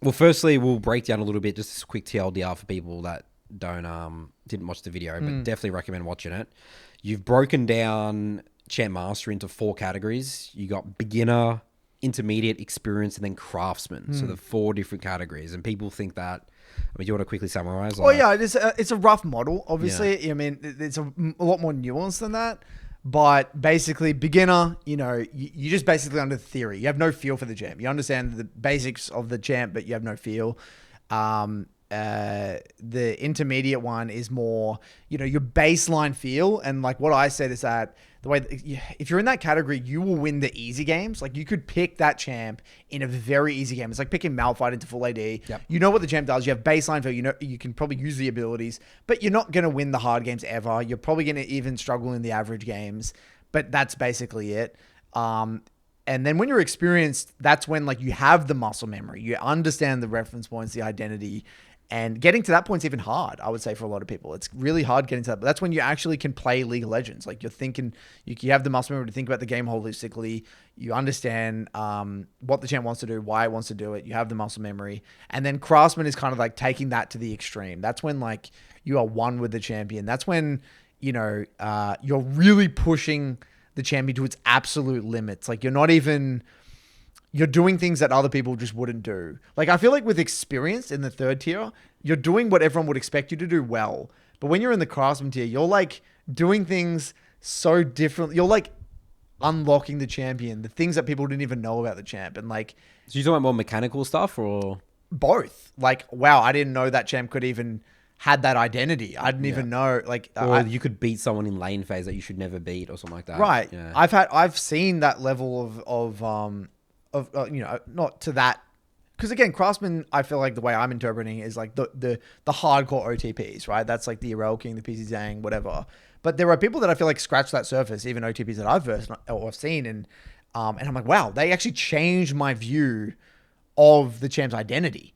well, firstly, we'll break down a little bit, just a quick TLDR for people that didn't watch the video, but definitely recommend watching it. You've broken down champ mastery into 4 categories. You got beginner, intermediate, experienced, and then craftsman. So the 4 different categories, and people think that. I mean, do you want to quickly summarize? Well, yeah, it's a rough model. Obviously, yeah. I mean, it's a lot more nuanced than that. But basically, beginner, you know, you just basically under the theory. You have no feel for the champ. You understand the basics of the champ, but you have no feel. The intermediate one is more, you know, your baseline feel. And like what I said is that the way, if you're in that category, you will win the easy games. Like you could pick that champ in a very easy game. It's like picking Malphite into full AD. Yep. You know what the champ does. You have baseline feel. You know, you can probably use the abilities, but you're not going to win the hard games ever. You're probably going to even struggle in the average games, but that's basically it. And then when you're experienced, that's when like you have the muscle memory. You understand the reference points, the identity. And getting to that point's even hard, I would say, for a lot of people. It's really hard getting to that. But that's when you actually can play League of Legends. Like you're thinking, you have the muscle memory to think about the game holistically. You understand what the champ wants to do, why it wants to do it. You have the muscle memory. And then Craftsman is kind of like taking that to the extreme. That's when like you are one with the champion. That's when, you know, you're really pushing the champion to its absolute limits. Like you're doing things that other people just wouldn't do. Like, I feel like with experience in the 3rd tier, you're doing what everyone would expect you to do well. But when you're in the craftsman tier, you're like doing things so different. You're like unlocking the champion, the things that people didn't even know about the champ. And like, so you're talking about more mechanical stuff or both? Like, wow, I didn't know that champ could even had that identity. I didn't even know, like, or you could beat someone in lane phase that you should never beat or something like that. Right. Yeah. I've seen that level of you know, not to that, because again, Craftsman, I feel like the way I'm interpreting it is like the hardcore OTPs, right? That's like the Herald King, the PC Zhang, whatever. But there are people that I feel like scratch that surface, even OTPs that I've versed or seen, and I'm like, wow, they actually changed my view of the champ's identity.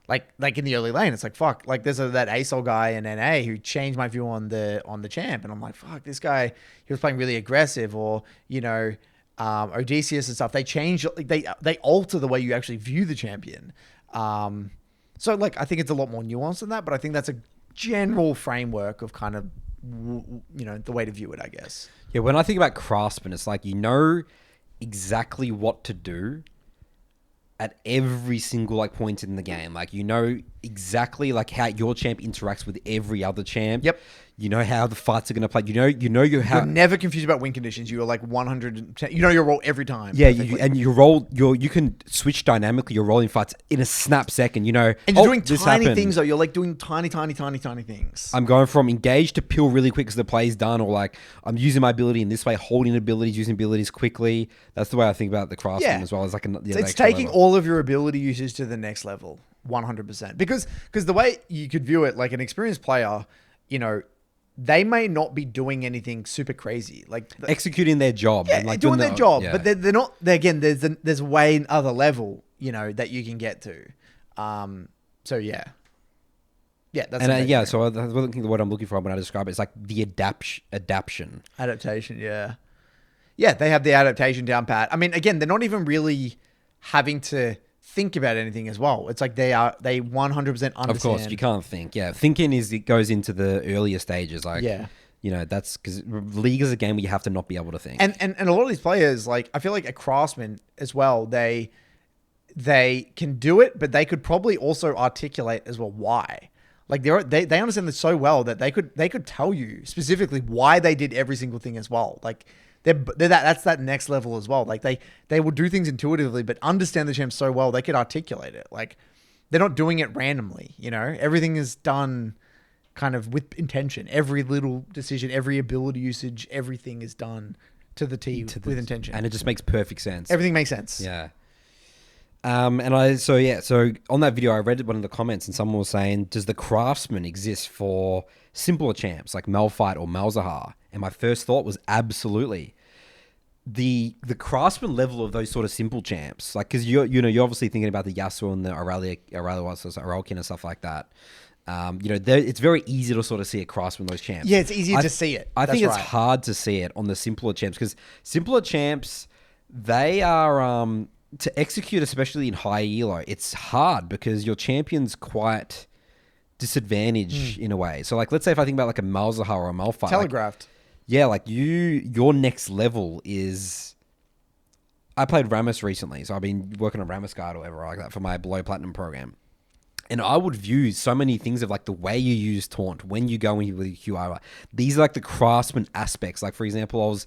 Like in the early lane, it's like, fuck, like there's that ASOL guy in NA who changed my view on the champ, and I'm like, fuck, this guy, he was playing really aggressive, or you know. Odysseus and stuff, they change, like they alter the way you actually view the champion. So like, I think it's a lot more nuanced than that, but I think that's a general framework of kind of, you know, the way to view it, I guess. Yeah. When I think about Craftsman, it's like, you know exactly what to do at every single like point in the game. Like, you know exactly like how your champ interacts with every other champ. Yep. You know how the fights are going to play. You're never confused about win conditions. You are like 110. You know your roll every time. Yeah, you can switch dynamically your rolling fights in a snap second. You know, and you're doing tiny things though. You're like doing tiny things. I'm going from engage to peel really quick because the play's done, or like I'm using my ability in this way, holding abilities, using abilities quickly. That's the way I think about the Craftsman as well. As like it's taking level. All of your ability usage to the next level, 100%. Because the way you could view it, like an experienced player, you know, they may not be doing anything super crazy, like executing their job, and like doing their job, but they're not. Again, there's way other level, you know, that you can get to. So yeah, that's So I think the word I'm looking for when I describe it is like the adaptation. Yeah, they have the adaptation down pat. I mean, again, they're not even really having to think about anything as well. It's like they 100% understand. Of course, you can't think. Yeah, thinking it goes into the earlier stages. Like, you know, that's because League is a game where you have to not be able to think. And a lot of these players, like I feel like a Craftsman as well, they can do it, but they could probably also articulate as well why. Like they understand this so well that they could tell you specifically why they did every single thing as well. Like that's that next level as well. Like they will do things intuitively, but understand the champ so well they could articulate it. Like they're not doing it randomly. You know, everything is done kind of with intention. Every little decision, every ability usage, everything is done to the T with intention, and it just makes perfect sense. Everything makes sense. Yeah. So on that video, I read one of the comments and someone was saying, does the Craftsman exist for simpler champs like Malphite or Malzahar? And my first thought was absolutely. The Craftsman level of those sort of simple champs, like, because you're obviously thinking about the Yasuo and the Aralkin and stuff like that. It's very easy to sort of see a Craftsman those champs. Yeah, it's easier to see it. I think it's hard to see it on the simpler champs because simpler champs, they are to execute, especially in high elo. It's hard because your champion's quite disadvantaged in a way. So, like, let's say if I think about like a Malzahar or a Malphite, telegraphed. Yeah, like your next level is. I played Rammus recently, so I've been working on Rammus Guard or whatever like that for my below platinum program, and I would view so many things of like the way you use taunt when you go in with QI. These are like the Craftsman aspects. Like for example, I was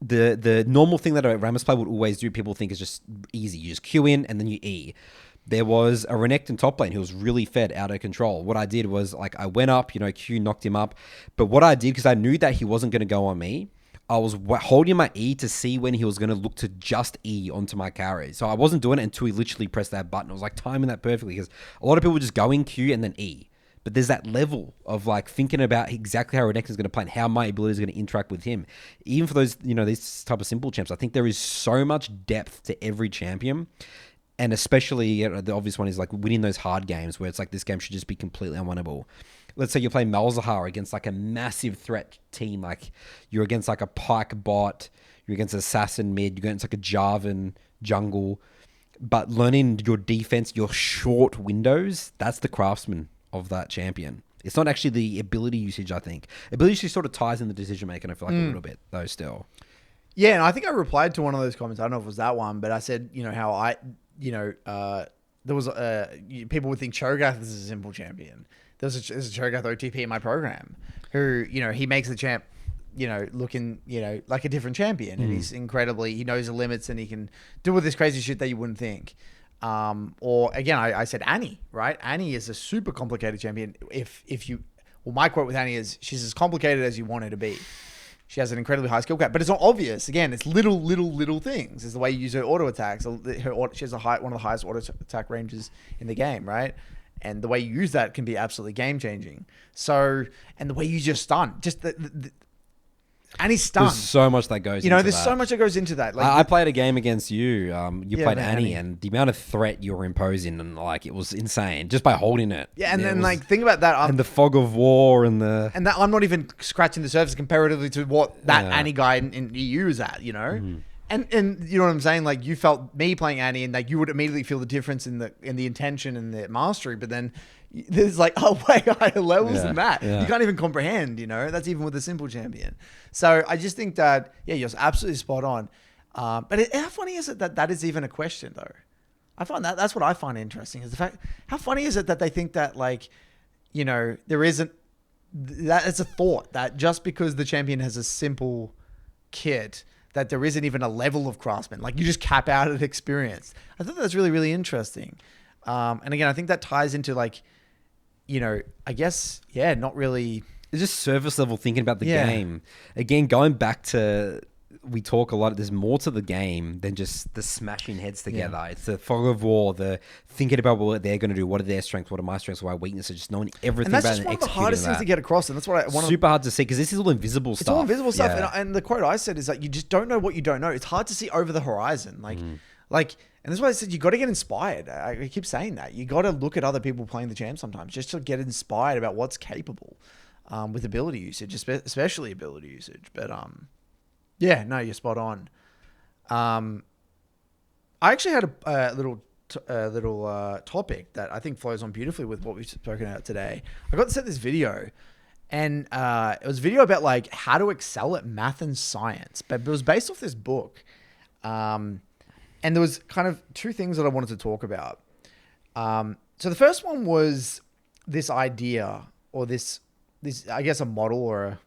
the normal thing that a Rammus player would always do. People think is just easy. You just Q in and then you E. There was a Renekton top lane who was really fed out of control. What I did was, like, I went up, Q knocked him up. But what I did, because I knew that he wasn't going to go on me, I was holding my E to see when he was going to look to just E onto my carry. So I wasn't doing it until he literally pressed that button. I was, like, timing that perfectly, because a lot of people just go in Q and then E. But there's that level of, like, thinking about exactly how Renekton's going to play and how my ability is going to interact with him. Even for those, these type of simple champs, I think there is so much depth to every champion. And especially, the obvious one is like winning those hard games where it's like this game should just be completely unwinnable. Let's say you're playing Malzahar against like a massive threat team. Like you're against like a Pike bot, you're against an Assassin mid, you're against like a Jarvan jungle. But learning your defense, your short windows, that's the Craftsman of that champion. It's not actually the ability usage, I think. Ability usage sort of ties in the decision making, I feel like a little bit, though, still. Yeah, and I think I replied to one of those comments. I don't know if it was that one, but I said, how there was people would think Cho'Gath is a simple champion. There's a Cho'Gath OTP in my program who, he makes the champ, looking, like a different champion. And he's he knows the limits and he can do all this crazy shit that you wouldn't think. Or again, I said Annie, right? Annie is a super complicated champion. My quote with Annie is, she's as complicated as you want her to be. She has an incredibly high skill cap, but it's not obvious. Again, it's little things. It's the way you use her auto attacks. She has one of the highest auto attack ranges in the game, right? And the way you use that can be absolutely game changing. So, and the way you just stun, and he's stunned. There's so much that goes into that. There's so much that goes into that. Like, I played a game against you. You played Annie, and the amount of threat you were imposing, and like, it was insane just by holding it. Yeah, and then think about that. And the fog of war and that I'm not even scratching the surface comparatively to what that Annie guy in EU is at, And you know what I'm saying? Like, you felt me playing Annie, and like you would immediately feel the difference in the intention and the mastery, but then there's like way higher levels than that. You can't even comprehend, that's even with a simple champion. So I just think that, you're absolutely spot on. But how funny is it that is even a question though? I find that's what I find interesting is the fact, how funny is it that they think that like, you know, there isn't, that it's a thought that just because the champion has a simple kit, that there isn't even a level of craftsman. Like you just cap out at experience. I thought that's really, really interesting. And again, I think that ties into like, you know, I guess, yeah, not really. It's just surface level thinking about the game. Again, going back to, we talk a lot, there's more to the game than just the smashing heads together. Yeah. It's the fog of war, the thinking about what they're going to do, what are their strengths, what are my strengths, what are my weaknesses, just knowing everything about it and executing that. And that's just one of the hardest things to get across, and that's what I want. Super hard to see, because this is all invisible stuff. It's all invisible stuff, and the quote I said is that you just don't know what you don't know. It's hard to see over the horizon. And that's why I said you got to get inspired. I keep saying that. You got to look at other people playing the champ sometimes, just to get inspired about what's capable with ability usage, especially ability usage. But yeah, no, you're spot on. I actually had a little topic that I think flows on beautifully with what we've spoken about today. I got to set this video, and it was a video about like how to excel at math and science, but it was based off this book. And there was kind of two things that I wanted to talk about. So the first one was this idea, or this I guess a model, or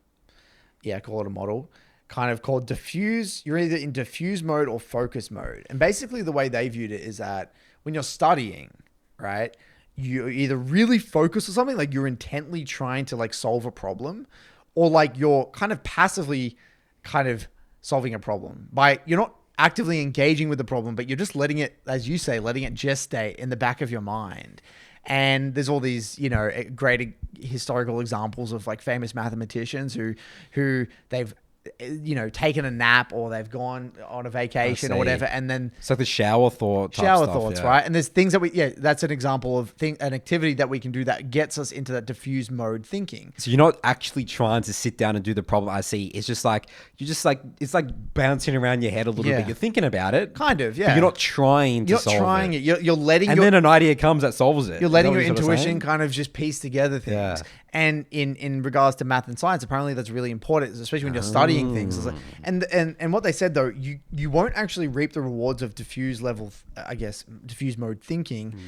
call it a model, kind of called diffuse. You're either in diffuse mode or focus mode. And basically the way they viewed it is that when you're studying, right, you either really focus on something, like you're intently trying to like solve a problem, or like you're kind of passively kind of solving a problem by, you're not actively engaging with the problem, but you're just letting it, as you say, letting it gestate in the back of your mind. And there's all these, you know, great historical examples of like famous mathematicians who they've, you know, taken a nap, or they've gone on a vacation or whatever, and then it's like the shower thoughts, right? And there's things that that's an example of an activity that we can do that gets us into that diffuse mode thinking. So you're not actually trying to sit down and do the problem. I see. It's just like it's like bouncing around your head a little bit. You're thinking about it, kind of, yeah. But you're not trying to solve it. You're letting, and then an idea comes that solves it. You're letting your intuition kind of just piece together things. Yeah. And in regards to math and science, apparently that's really important, especially when you're studying things. And what they said though, you won't actually reap the rewards of diffuse level, I guess, diffuse mode thinking,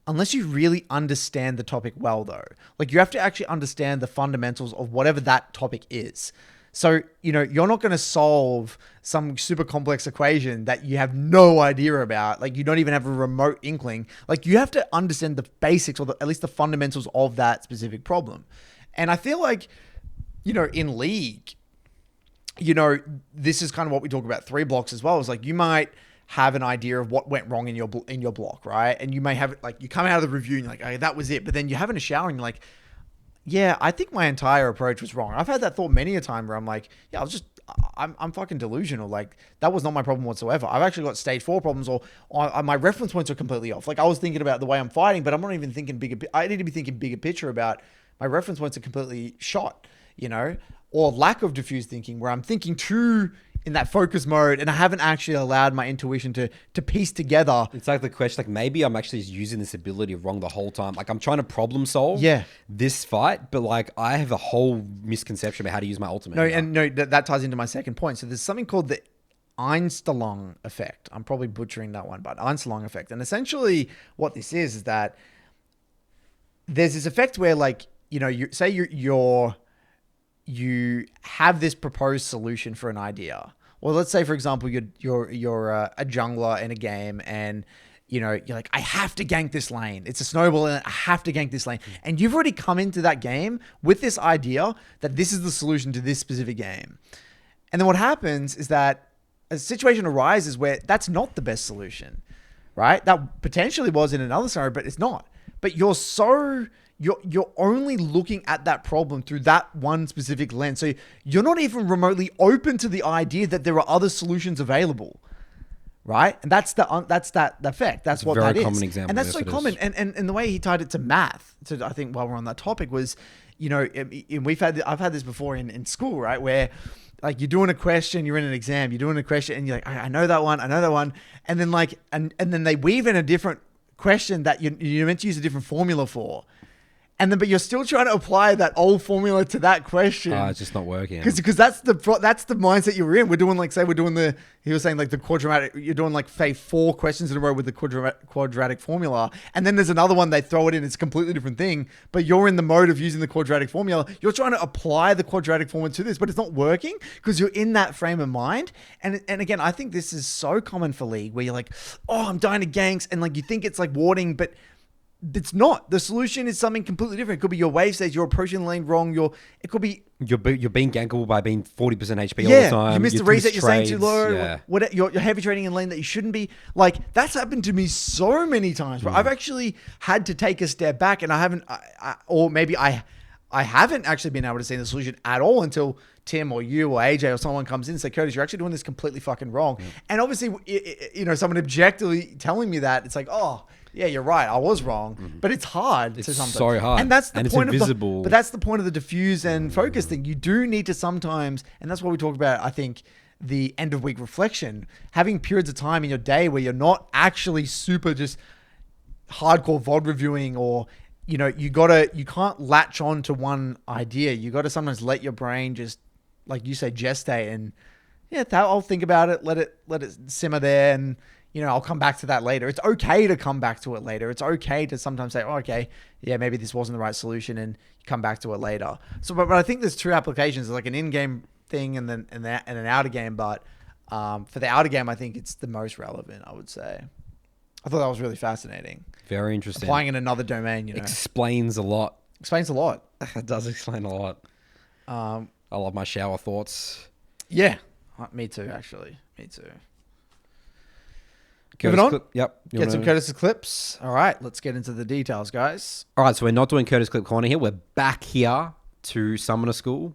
unless you really understand the topic well though. Like you have to actually understand the fundamentals of whatever that topic is. So, you know, you're not going to solve some super complex equation that you have no idea about. Like you don't even have a remote inkling. Like you have to understand the basics, or at least the fundamentals of that specific problem. And I feel like, you know, in League, you know, this is kind of what we talk about 3 blocks as well. Is like you might have an idea of what went wrong in your block, right? And you may have, like, you come out of the review and you're like, okay, that was it. But then you have in a shower and you're like, yeah, I think my entire approach was wrong. I've had that thought many a time where I'm like, yeah, I'm fucking delusional. Like that was not my problem whatsoever. I've actually got stage 4 problems, or my reference points are completely off. Like I was thinking about the way I'm fighting, but I'm not even thinking bigger. I need to be thinking bigger picture about my reference points are completely shot, you know, or lack of diffuse thinking where I'm thinking too in that focus mode, and I haven't actually allowed my intuition to piece together. It's like the question, like maybe I'm actually using this ability wrong the whole time. Like I'm trying to problem solve this fight, but like I have a whole misconception about how to use my ultimate. That ties into my second point. So there's something called the Einstellung effect. I'm probably butchering that one, but Einstellung effect. And essentially what this is that there's this effect where, like, you know, you have this proposed solution for an idea. Well, let's say, for example, you're a jungler in a game, and you know you're like, I have to gank this lane. It's a snowball, and I have to gank this lane. And you've already come into that game with this idea that this is the solution to this specific game. And then what happens is that a situation arises where that's not the best solution, right? That potentially was in another scenario, but it's not. But you're only looking at that problem through that one specific lens. So you're not even remotely open to the idea that there are other solutions available, right? And that's that effect. That's what that is. Very common example. And that's so common. And the way he tied it to math, so I think while we're on that topic, was, you know, I've had this before in school, right? Where like you're doing a question, you're in an exam, you're doing a question, and you're like, I know that one, and then like, and then they weave in a different question that you're meant to use a different formula for. And then, but you're still trying to apply that old formula to that question. It's just not working. Because that's the mindset you're in. We're doing he was saying like the quadratic, you're doing like say 4 questions in a row with the quadratic formula. And then there's another one, they throw it in, it's a completely different thing. But you're in the mode of using the quadratic formula. You're trying to apply the quadratic formula to this, but it's not working because you're in that frame of mind. And again, I think this is so common for League where you're like, oh, I'm dying to ganks. And like, you think it's like warding, but it's not. The solution is something completely different. It could be your wave stage, you're approaching the lane wrong. It could be you're being gankable by being 40% HP all the time. You missed the reset. You're saying too low. Yeah. You're heavy trading in lane that you shouldn't be. Like that's happened to me so many times. But I've actually had to take a step back, and I haven't, or maybe I haven't actually been able to see the solution at all until Tim or you or AJ or someone comes in and say, Curtis, you're actually doing this completely fucking wrong. And obviously, someone objectively telling me that, it's like, oh. Yeah, you're right. I was wrong, but it's hard. It's to sometimes. so hard, and that's the and point it's invisible. but that's the point of the diffuse and focus thing. You do need to sometimes, and that's what we talk about. I think the end of week reflection, having periods of time in your day where you're not actually super just hardcore VOD reviewing, or you can't latch on to one idea. You got to sometimes let your brain just, like you say, gestate, and I'll think about it. Let it simmer there, and. I'll come back to that later. It's okay to come back to it later. It's okay to sometimes say, oh, okay, yeah, maybe this wasn't the right solution, and come back to it later. So, but I think there's 2 applications, like an in-game thing and then and an outer game. But for the outer game, I think it's the most relevant, I would say. I thought that was really fascinating. Very interesting. Applying in another domain, Explains a lot. Explains a lot. It does explain a lot. I love my shower thoughts. Yeah, me too, actually. Me too. Curtis Moving on. Clip. Yep. Get some Curtis clips. All right, let's get into the details, guys. All right, so we're not doing Curtis Clip Corner here. We're back here to Summoner School.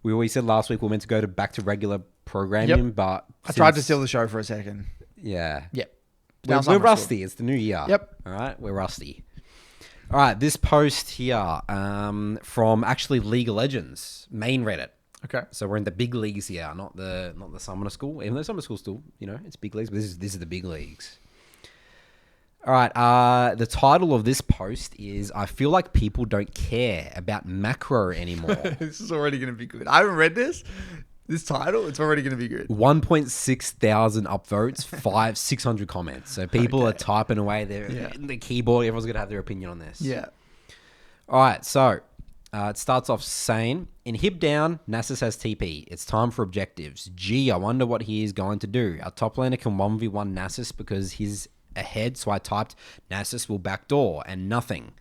We always said last week we were meant to go back to regular programming, but... I tried to steal the show for a second. Yeah. Yep. We're rusty. It's the new year. Yep. All right, we're rusty. All right, this post here from actually League of Legends, main Reddit. Okay. So we're in the big leagues here, not the Summoner School. Even though Summoner School still, it's big leagues, but this is the big leagues. All right. The title of this post is "I feel like people don't care about macro anymore." This is already going to be good. I haven't read this title. It's already going to be good. 1.6 thousand upvotes, 600 comments. So people are typing away in the keyboard. Everyone's going to have their opinion on this. Yeah. All right. So. It starts off saying, in Hib down, Nasus has TP. It's time for objectives. Gee, I wonder what he is going to do. Our top laner can 1v1 Nasus because he's ahead, so I typed Nasus will backdoor, and nothing.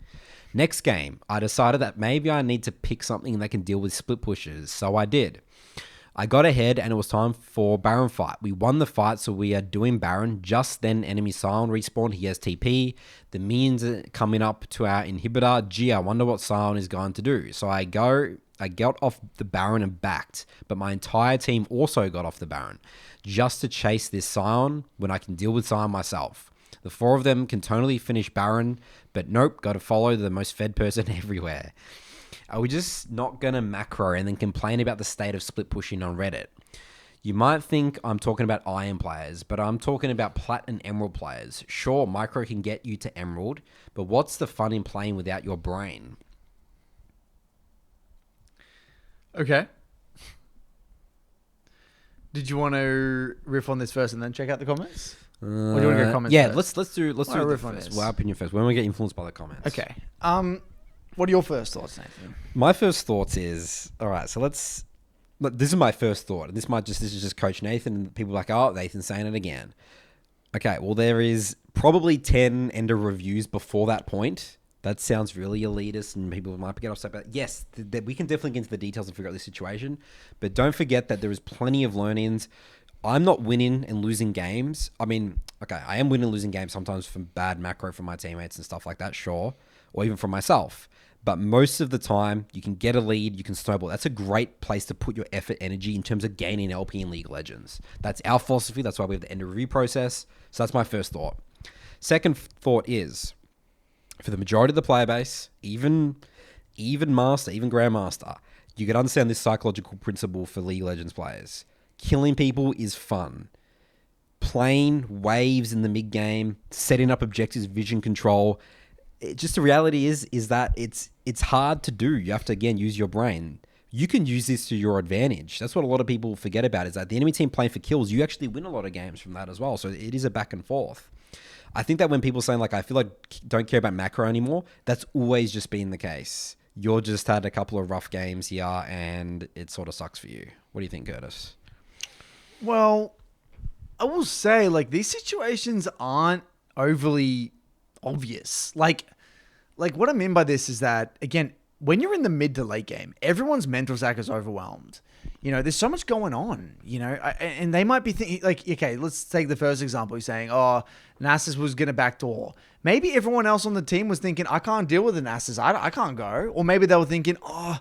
Next game, I decided that maybe I need to pick something that can deal with split pushes, so I did. I got ahead and it was time for Baron fight. We won the fight, so we are doing Baron. Just then, enemy Sion respawned. He has TP. The minions are coming up to our inhibitor. Gee, I wonder what Sion is going to do. So I got off the Baron and backed, but my entire team also got off the Baron just to chase this Sion when I can deal with Sion myself. The 4 of them can totally finish Baron, but nope, got to follow the most fed person everywhere. Are we just not going to macro and then complain about the state of split pushing on Reddit? You might think I'm talking about Iron players, but I'm talking about Plat and Emerald players. Sure, micro can get you to Emerald, but what's the fun in playing without your brain? Okay. Do you want to riff on this first and then check out the comments? Or do you want to go comments? Yeah, first? let's do riff on this. Well, our opinion first. When we get influenced by the comments. Okay. What are your first thoughts, Nathan? My first thoughts is, all right, so this is my first thought. And this is just Coach Nathan, and people are like, oh, Nathan's saying it again. Okay, well, there is probably 10 Ender reviews before that point. That sounds really elitist, and people might get upset about it. Yes, we can definitely get into the details and figure out this situation, but don't forget that there is plenty of learn-ins. I'm not winning and losing games. I mean, okay, I am winning and losing games sometimes from bad macro from my teammates and stuff like that, sure, or even from myself. But most of the time, you can get a lead, you can snowball. That's a great place to put your effort, energy in terms of gaining LP in League of Legends. That's our philosophy. That's why we have the end of review process. So that's my first thought. Second thought is, for the majority of the player base, even Master, even Grandmaster, you can understand this psychological principle for League of Legends players. Killing people is fun. Playing waves in the mid game, setting up objectives, vision control, just the reality is that it's hard to do. You have to, again, use your brain. You can use this to your advantage. That's what a lot of people forget about, is that the enemy team playing for kills, you actually win a lot of games from that as well. So it is a back and forth. I think that when people saying, like, I feel like don't care about macro anymore, that's always just been the case. You're just had a couple of rough games here and it sort of sucks for you. What do you think, Curtis? Well, I will say, like, these situations aren't overly obvious. Like what I mean by this is that, again, when you're in the mid to late game, everyone's mental stack is overwhelmed. You know, there's so much going on, you know, and they might be thinking, like, okay, let's take the first example. You're saying, oh, Nasus was going to backdoor. Maybe everyone else on the team was thinking, I can't deal with the Nasus. I can't go. Or maybe they were thinking, oh,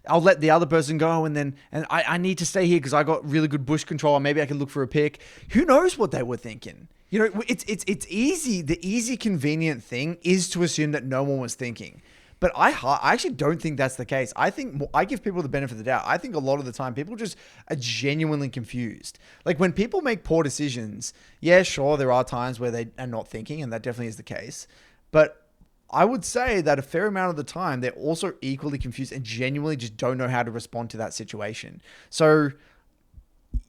I'll let the other person go. And I need to stay here because I got really good bush control. Or maybe I can look for a pick. Who knows what they were thinking? You know, it's easy. The easy, convenient thing is to assume that no one was thinking. But I actually don't think that's the case. I think I give people the benefit of the doubt. I think a lot of the time people just are genuinely confused. Like when people make poor decisions, yeah, sure, there are times where they are not thinking, and that definitely is the case. But I would say that a fair amount of the time, they're also equally confused and genuinely just don't know how to respond to that situation. So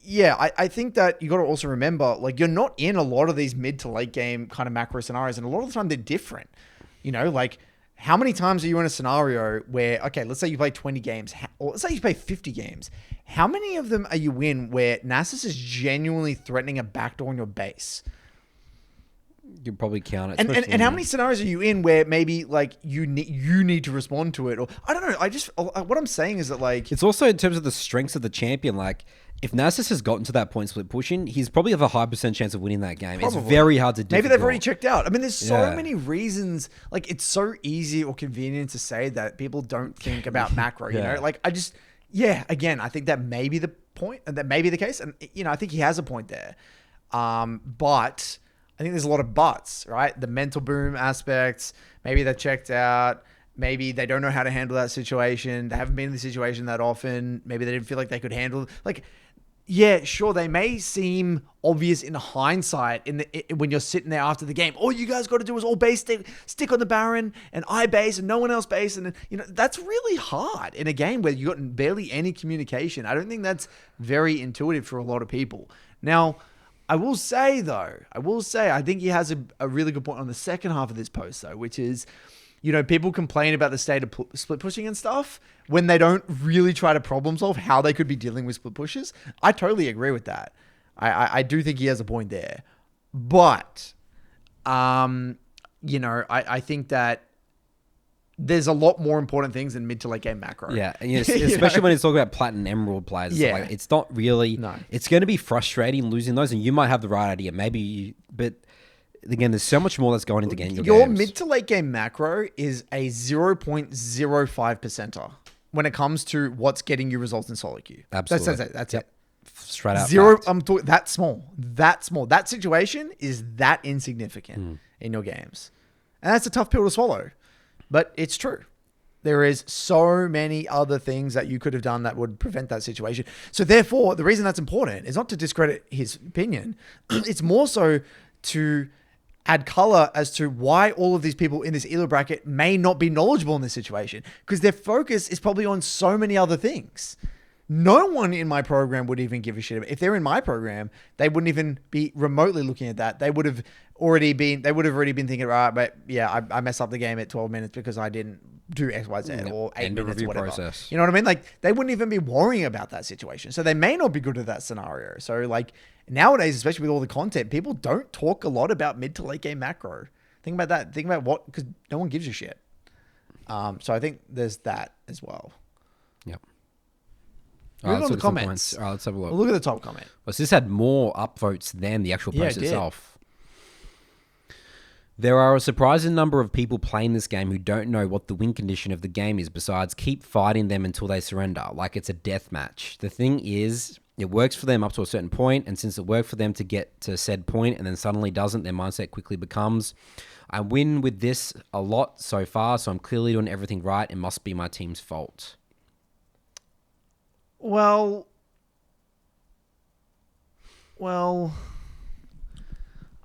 yeah, I think that you got to also remember, like, you're not in a lot of these mid to late game kind of macro scenarios, and a lot of the time they're different. You know, like, how many times are you in a scenario where, okay, let's say you play 20 games, or let's say you play 50 games. How many of them are you in where Nasus is genuinely threatening a backdoor on your base? You probably count it. And how many scenarios are you in where maybe, like, you need to respond to it? Or I don't know. What I'm saying is that, like, it's also in terms of the strengths of the champion. Like, if Nasus has gotten to that point split pushing, he's probably have a high % chance of winning that game. Probably. It's very hard to do. Maybe they've already checked out. I mean, there's so many reasons. Like, it's so easy or convenient to say that people don't think about macro, you know? Like, again, I think that may be the point, and that may be the case. And, you know, I think he has a point there. But I think there's a lot of buts, right? The mental boom aspects, maybe they're checked out. Maybe they don't know how to handle that situation. They haven't been in the situation that often. Maybe they didn't feel like they could handle, like, yeah, sure, they may seem obvious in hindsight when you're sitting there after the game. All you guys got to do is all base stick on the Baron, and I base, and no one else base. And, you know, that's really hard in a game where you got barely any communication. I don't think that's very intuitive for a lot of people. Now, I will say, I think he has a really good point on the second half of this post, though, which is, you know, people complain about the state of split pushing and stuff when they don't really try to problem solve how they could be dealing with split pushes. I totally agree with that. I do think he has a point there. But, you know, I think that there's a lot more important things than mid to late game macro. Yeah, and especially when it's talking about Platinum Emerald players. Yeah. Like, it's not really... No. It's going to be frustrating losing those, and you might have the right idea. But... Again, there's so much more that's going into getting your games. Mid to late game macro is a 0.05 percenter when it comes to what's getting you results in solo queue. Absolutely. That's it. Straight out. Zero. Fact. I'm talking that small. That situation is that insignificant in your games. And that's a tough pill to swallow, but it's true. There is so many other things that you could have done that would prevent that situation. So therefore, the reason that's important is not to discredit his opinion. It's more so to add color as to why all of these people in this ELO bracket may not be knowledgeable in this situation, because their focus is probably on so many other things. No one in my program would even give a shit. If they're in my program, they wouldn't even be remotely looking at that. They would have already been thinking, right, but yeah, I messed up the game at 12 minutes because I didn't do X, Y, Z, or 8 minutes, whatever. Process. You know what I mean? Like, they wouldn't even be worrying about that situation. So they may not be good at that scenario. So, like, nowadays, especially with all the content, people don't talk a lot about mid to late game macro. Think about that. Think about what, because no one gives a shit. So I think there's that as well. Yep. Look at the comments. All right, let's have a look. Look at the top comment. Well, so this had more upvotes than the actual post itself. There are a surprising number of people playing this game who don't know what the win condition of the game is, besides keep fighting them until they surrender, like it's a death match. The thing is, it works for them up to a certain point, and since it worked for them to get to said point and then suddenly doesn't, their mindset quickly becomes, I win with this a lot so far, so I'm clearly doing everything right. It must be my team's fault. Well,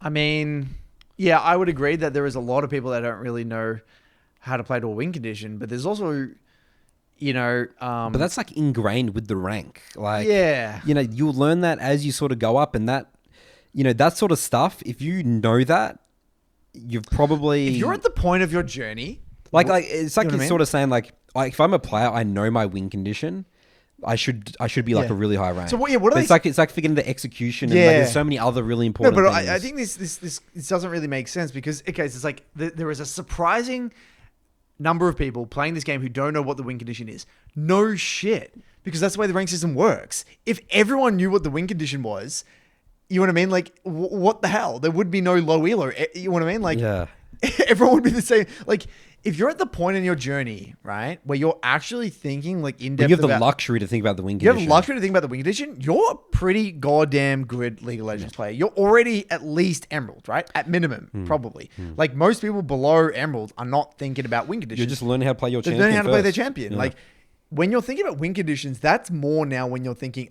I mean, Yeah, I would agree that there is a lot of people that don't really know how to play to a win condition, but there's also, But that's like ingrained with the rank. Like, yeah, you'll learn that as you sort of go up, and that, that sort of stuff. If you know that, you've probably if you're at the point of your journey, like it's like you know what I you're mean? sort of saying like if I'm a player, I know my win condition. I should be like Yeah. a really high rank. So what are But they? it's like forgetting the execution. And Yeah. like, there's so many other really No, important but things. I think this doesn't really make sense because so it's like there is a surprising number of people playing this game who don't know what the win condition is. No shit, because that's the way the rank system works. If everyone knew what the win condition was, you know what I mean? Like, what the hell? There would be no low elo. You know what I mean? Like, Yeah. everyone would be the same. Like, if you're at the point in your journey, right, where you're actually thinking like in depth, You have the luxury to think about the win condition. you have the luxury to think about the win condition. You're a pretty goddamn good League of Legends player. You're already at least Emerald, right? At minimum, probably. Like most people below Emerald are not thinking about win conditions. You're just learning how to play your They're champion. learning how to play their first. champion. Yeah. Like when you're thinking about win conditions, that's more now when you're thinking,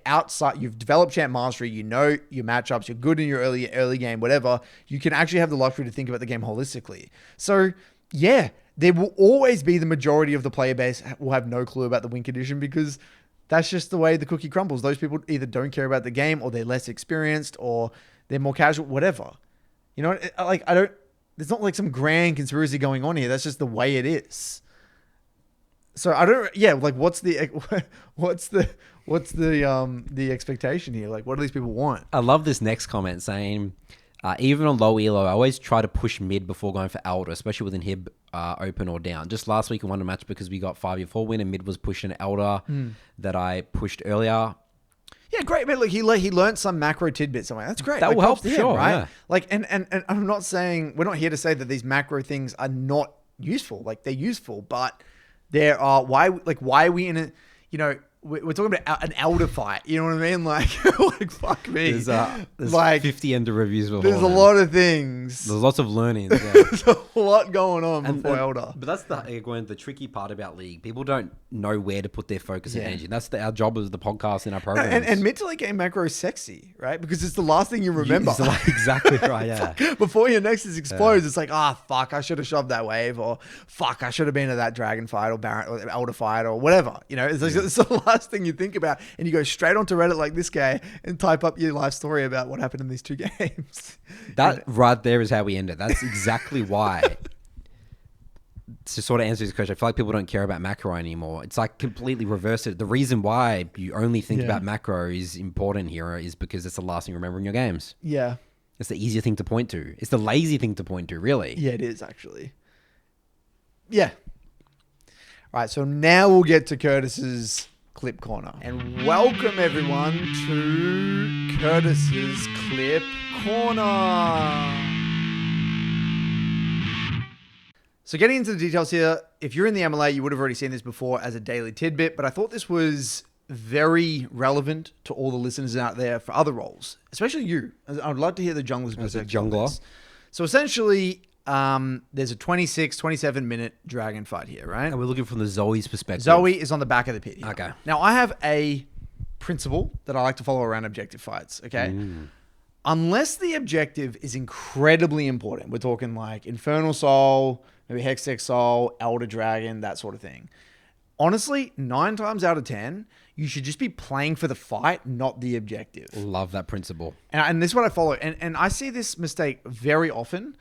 outside. You've developed champ mastery. You know your matchups. You're good in your early game, whatever. You can actually have the luxury to think about the game holistically. So yeah, there will always be the majority of the player base will have no clue about the win condition because that's just the way the cookie crumbles. Those people either don't care about the game or they're less experienced or they're more casual, whatever. You know, like there's not like some grand conspiracy going on here. That's just the way it is. So I don't, like what's the expectation here? Like what do these people want? I love this next comment saying, even on low elo, I always try to push mid before going for Elder, especially with inhib open or down. Just last week I won a match because we got 5v4 win and mid was pushing Elder that I pushed earlier. Yeah, great. But look, he learned some macro tidbits somewhere. That's great. That will help props to him, sure, right? yeah. Like, and I'm not saying, we're not here to say that these macro things are not useful. Like they're useful, but there are, why are we in a, we're talking about an elder fight. You know what I mean? Like fuck me. There's like 50 ender reviews before. there's a lot of things. There's lots of learnings. Yeah. There's a lot going on before elder. But that's the tricky part about League. People don't know where to put their focus and energy. That's our job as the podcast in our program. And mid to late game macro is sexy, right? Because it's the last thing you remember. Exactly right, yeah. Before your Nexus explodes, it's like, fuck, I should have shoved that wave, or fuck, I should have been at that dragon fight or Baron or Elder fight or whatever. It's the last thing you think about, and you go straight onto Reddit like this guy and type up your life story about what happened in these two games. That right there is how we end it. That's exactly why. To sort of answer this question, I feel like people don't care about macro anymore. It's like completely reverse it. The reason why you only think about macro is important here is because it's the last thing you remember in your games. Yeah. It's the easier thing to point to. It's the lazy thing to point to, really. Yeah, it is actually. Yeah. All right, so now we'll get to Curtis's Clip Corner. And welcome everyone to Curtis's Clip Corner. So getting into the details here, if you're in the MLA, you would have already seen this before as a daily tidbit, but I thought this was very relevant to all the listeners out there for other roles, especially you. I'd like to hear the jungler's As a perspective on jungler. this. So essentially, there's a 27 minute dragon fight here, right? And we're looking from the Zoe's perspective. Zoe is on the back of the pit here. Okay. Now, I have a principle that I like to follow around objective fights, okay? Unless the objective is incredibly important, we're talking like Infernal Soul, maybe Hextech Soul, Elder Dragon, that sort of thing. Honestly, 9 times out of 10, you should just be playing for the fight, not the objective. Love that principle. And this is what I follow. And I see this mistake very often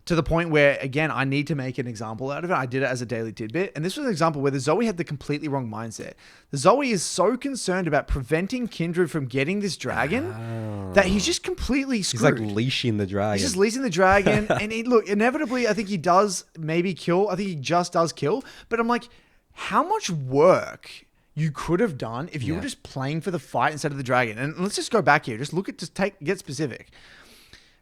to the point where, again, I need to make an example out of it. I did it as a daily tidbit. And this was an example where the Zoe had the completely wrong mindset. The Zoe is so concerned about preventing Kindred from getting this dragon that he's just completely screwed. He's like leashing the dragon. He's just leashing the dragon. And look, inevitably, I think he does maybe kill. I think he just does kill. But I'm like, how much work you could have done if you were just playing for the fight instead of the dragon. And let's just go back here. Just look at, get specific.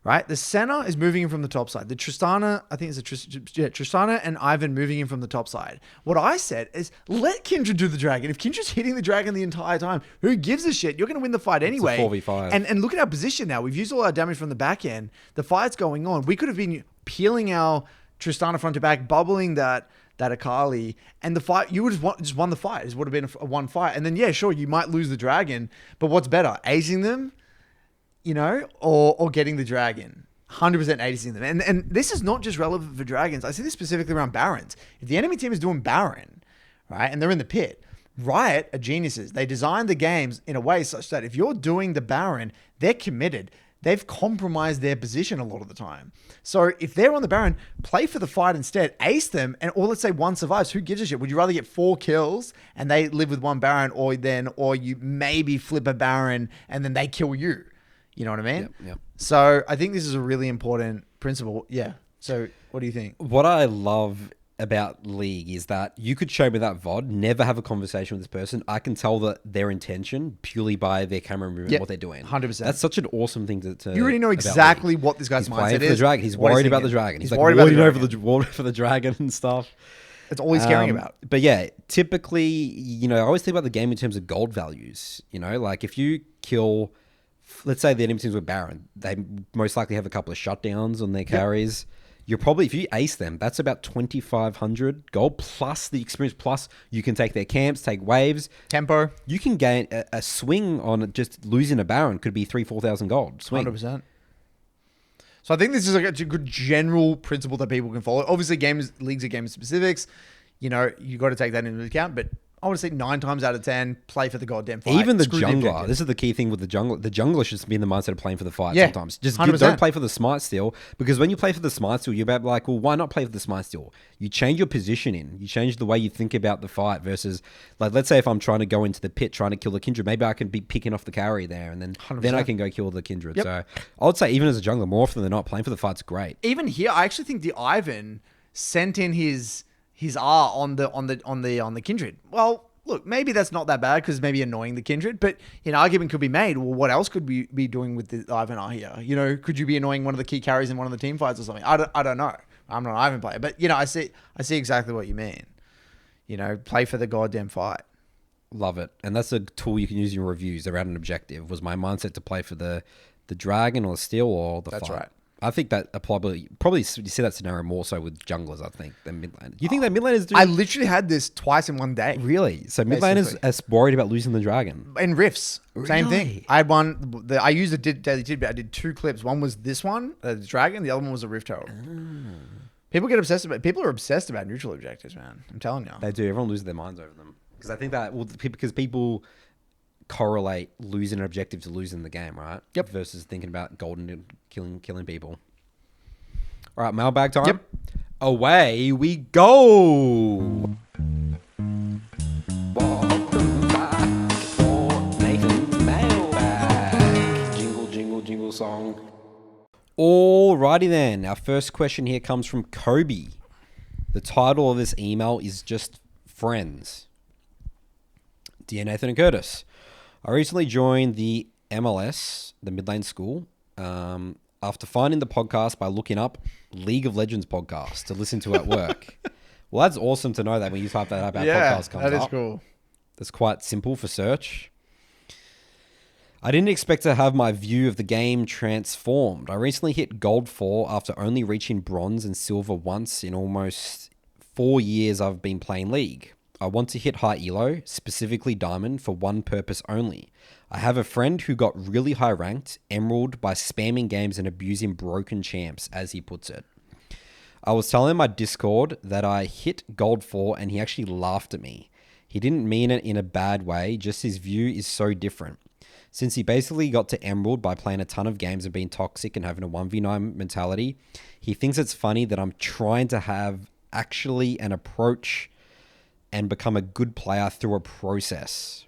Right? The Senna is moving in from the top side. The Tristana, I think it's Tristana and Ivan moving in from the top side. What I said is let Kindred do the dragon. If Kindred's hitting the dragon the entire time, who gives a shit? You're going to win the fight anyway. It's a 4v5. And look at our position now. We've used all our damage from the back end. The fight's going on. We could have been peeling our Tristana front to back, bubbling that Akali, and the fight, you would have just won the fight. It would have been a one fight. And then, yeah, sure, you might lose the dragon, but what's better? Acing them, or getting the dragon? 100% acing them. And this is not just relevant for dragons. I see this specifically around barons. If the enemy team is doing baron, right, and they're in the pit, Riot are geniuses. They designed the games in a way such that if you're doing the baron, they're committed. They've compromised their position a lot of the time. So if they're on the baron, play for the fight instead, ace them, or let's say one survives. Who gives a shit? Would you rather get 4 kills and they live with 1 baron, or you maybe flip a baron and then they kill you? You know what I mean? Yep. So I think this is a really important principle. Yeah. So what do you think? What I love about League is that you could show me that VOD, never have a conversation with this person. I can tell that their intention purely by their camera movement, what they're doing. 100%. That's such an awesome thing to you already know exactly what this guy's mindset is. The dragon. He's worried about the dragon. He's like worried over for the dragon and stuff. That's all he's caring about. But yeah, typically, I always think about the game in terms of gold values. Like if you kill, let's say the enemy teams were Baron, they most likely have a couple of shutdowns on their carries. You're probably, if you ace them, that's about 2,500 gold plus the experience, plus you can take their camps, take waves. Tempo. You can gain a swing on just losing a Baron could be 3,000-4,000 gold swing. 100%. So I think this is like a good general principle that people can follow. Obviously, leagues are game specifics. You got to take that into account, but I want to say 9 times out of 10, play for the goddamn fight. Even the jungler. This is the key thing with the jungler. The jungler should be in the mindset of playing for the fight sometimes. Just don't play for the smite steal, because when you play for the smite steal, you're about like, well, why not play for the smite steal? You change your positioning. You change the way you think about the fight versus, like, let's say if I'm trying to go into the pit trying to kill the kindred, maybe I can be picking off the carry there, and then I can go kill the kindred. Yep. So I would say even as a jungler, more often than not, playing for the fight's great. Even here, I actually think the Ivan sent in his R on the kindred. Well, look, maybe that's not that bad because maybe annoying the kindred, but argument could be made. Well, what else could we be doing with the Ivan R here? Could you be annoying one of the key carries in one of the team fights or something? I don't know. I'm not an Ivan player, but I see exactly what you mean. Play for the goddamn fight. Love it, and that's a tool you can use in your reviews around an objective. Was my mindset to play for the dragon or the steel or the fight? That's right. I think that probably you see that scenario more so with junglers, I think, than mid laners. You think that mid laners do? I literally had this twice in one day. Really? So mid laners are worried about losing the dragon? In Rifts, same thing. I had one, I used a daily tidbit. I did 2 clips. One was this one, the dragon. The other one was a Rift Herald. People are obsessed about neutral objectives, man. I'm telling you. They do. Everyone loses their minds over them. Because I think that, because people correlate losing an objective to losing the game, right? Yep. Versus thinking about golden and killing people. All right, mailbag time. Yep. Away we go. Welcome back for Nathan's mailbag. Jingle, jingle, jingle song. Alrighty then. Our first question here comes from Kobe. The title of this email is just Friends. Dear Nathan and Curtis, I recently joined the MLS, the mid lane school, after finding the podcast by looking up League of Legends podcast to listen to at work. Well, that's awesome to know that when you type that up, our podcast comes up. That is cool. That's quite simple for search. I didn't expect to have my view of the game transformed. I recently hit Gold 4 after only reaching Bronze and Silver once in almost 4 years I've been playing League. I want to hit high elo, specifically Diamond, for one purpose only. I have a friend who got really high ranked, Emerald, by spamming games and abusing broken champs, as he puts it. I was telling him my Discord that I hit Gold 4 and he actually laughed at me. He didn't mean it in a bad way, just his view is so different. Since he basically got to Emerald by playing a ton of games and being toxic and having a 1v9 mentality, he thinks it's funny that I'm trying to have actually an approach and become a good player through a process.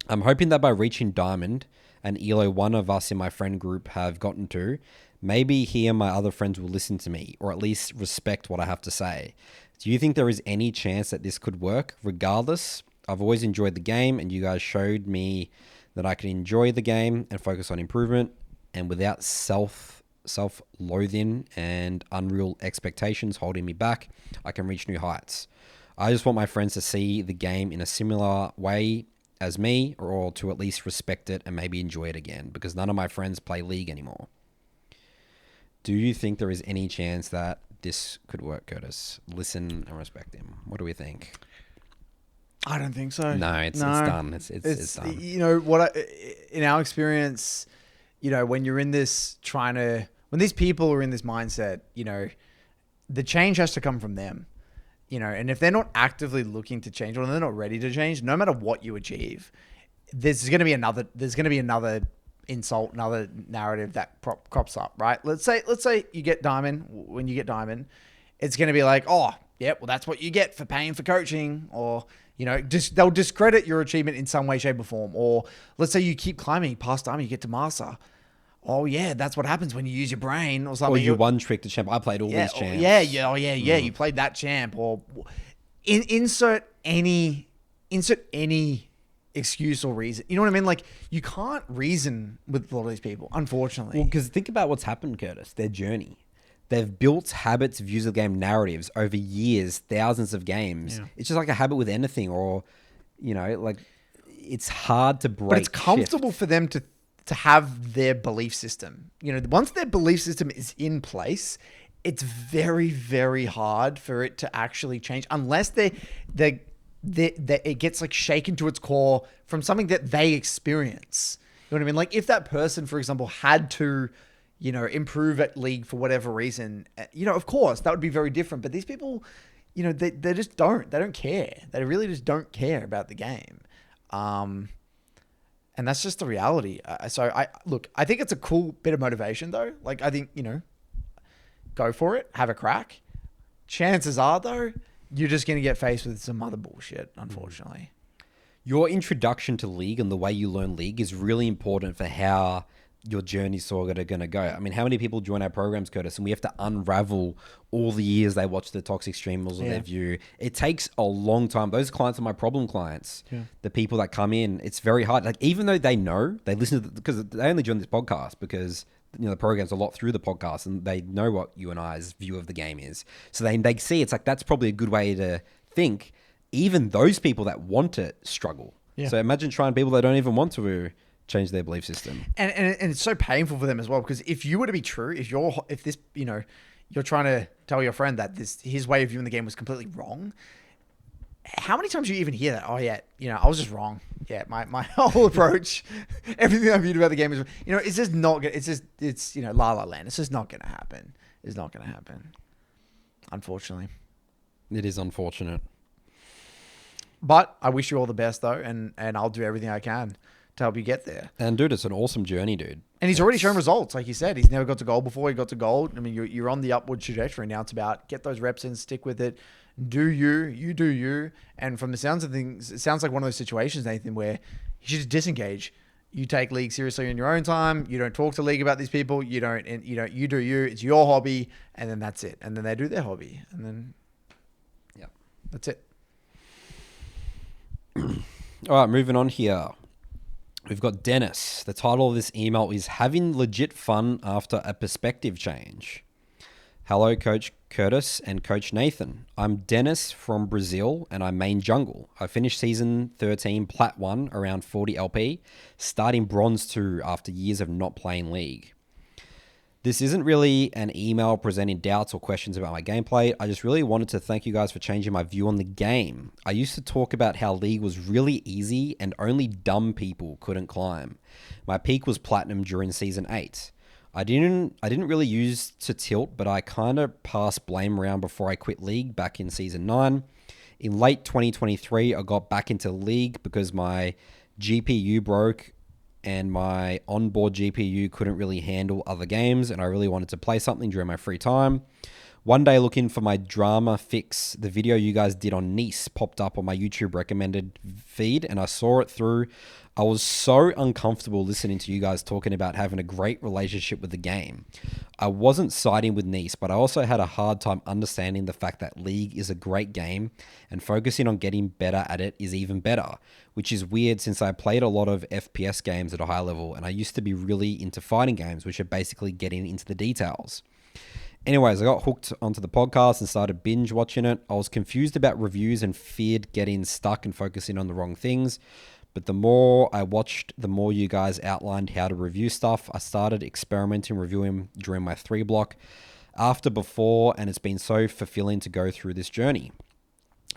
I'm hoping that by reaching Diamond, and Elo one of us in my friend group have gotten to, maybe he and my other friends will listen to me, or at least respect what I have to say. Do you think there is any chance that this could work? Regardless, I've always enjoyed the game, and you guys showed me that I can enjoy the game and focus on improvement, and without self-loathing and unreal expectations holding me back, I can reach new heights. I just want my friends to see the game in a similar way as me, or to at least respect it and maybe enjoy it again, because none of my friends play League anymore. Do you think there is any chance that this could work, Curtis? Listen and respect him. What do we think? I don't think so. No, it's done. It's done. In our experience, when you're in this trying to when these people are in this mindset, the change has to come from them, and if they're not actively looking to change or they're not ready to change, no matter what you achieve, there's going to be another insult, another narrative that crops up, right? Let's say you get diamond. When you get diamond, it's going to be like, oh, yeah, well, that's what you get for paying for coaching, or they'll discredit your achievement in some way, shape, or form. Or let's say you keep climbing past diamond, you get to master. Oh yeah, that's what happens when you use your brain or something. Or you one trick the champ. I played all these champs. Yeah. You played that champ. Or insert any excuse or reason. You know what I mean? Like, you can't reason with a lot of these people, unfortunately. Well, because think about what's happened, Curtis. Their journey. They've built habits, views of game narratives over years, thousands of games. Yeah. It's just like a habit with anything, or like, it's hard to break. But it's comfortable for them to have their belief system. Once their belief system is in place, it's very, very hard for it to actually change unless it gets like shaken to its core from something that they experience. You know what I mean? Like, if that person, for example, had to, improve at League for whatever reason, of course that would be very different. But these people, they just don't care. They really just don't care about the game. And that's just the reality. So I think it's a cool bit of motivation though. Like, I think, go for it, have a crack. Chances are though, you're just going to get faced with some other bullshit, unfortunately. Your introduction to League and the way you learn League is really important for how your journey's sort of going to go. I mean, how many people join our programs, Curtis, and we have to unravel all the years they watch the toxic streamers or their view. It takes a long time. Those clients are my problem clients. Yeah. The people that come in, it's very hard. Like, even though they know, they listen to because they only join this podcast because the program's a lot through the podcast, and they know what you and I's view of the game is. So they see it's like, that's probably a good way to think. Even those people that want it struggle. Yeah. So imagine trying people that don't even want to change their belief system. And it's so painful for them as well, because if you were to be true, if this you're trying to tell your friend that his way of viewing the game was completely wrong, how many times do you even hear that? Oh yeah, I was just wrong. Yeah, my whole approach, everything I viewed about the game is, it's just not good. It's La La Land. It's just not going to happen. It's not going to happen. Unfortunately. It is unfortunate. But I wish you all the best though, and I'll do everything I can to help you get there. And dude, it's an awesome journey, dude. And he's already shown results. Like you said, he's never got to gold before. He got to gold. I mean, you're on the upward trajectory now. It's about get those reps in, stick with it. Do you do you. And from the sounds of things, it sounds like one of those situations, Nathan, where you should just disengage. You take League seriously in your own time. You don't talk to League about these people. You do you. It's your hobby, and then that's it. And then they do their hobby, and then that's it. All right, moving on here. We've got Dennis. The title of this email is Having Legit Fun After a Perspective Change. Hello, Coach Curtis and Coach Nathan. I'm Dennis from Brazil, and I main jungle. I finished Season 13 Plat 1 around 40 LP, starting Bronze 2 after years of not playing League. This isn't really an email presenting doubts or questions about my gameplay. I just really wanted to thank you guys for changing my view on the game. I used to talk about how League was really easy and only dumb people couldn't climb. My peak was Platinum during Season 8. I didn't really use to tilt, but I kind of passed blame around before I quit League back in Season 9. In late 2023, I got back into League because my GPU broke and my onboard GPU couldn't really handle other games, and I really wanted to play something during my free time. One day, looking for my drama fix, the video you guys did on Nice popped up on my YouTube recommended feed, and I saw it through. I was so uncomfortable listening to you guys talking about having a great relationship with the game. I wasn't siding with Nice, but I also had a hard time understanding the fact that League is a great game and focusing on getting better at it is even better, which is weird since I played a lot of FPS games at a high level and I used to be really into fighting games, which are basically getting into the details. Anyways, I got hooked onto the podcast and started binge watching it. I was confused about reviews and feared getting stuck and focusing on the wrong things. But the more I watched, the more you guys outlined how to review stuff. I started experimenting reviewing during my 3 block after before, and it's been so fulfilling to go through this journey.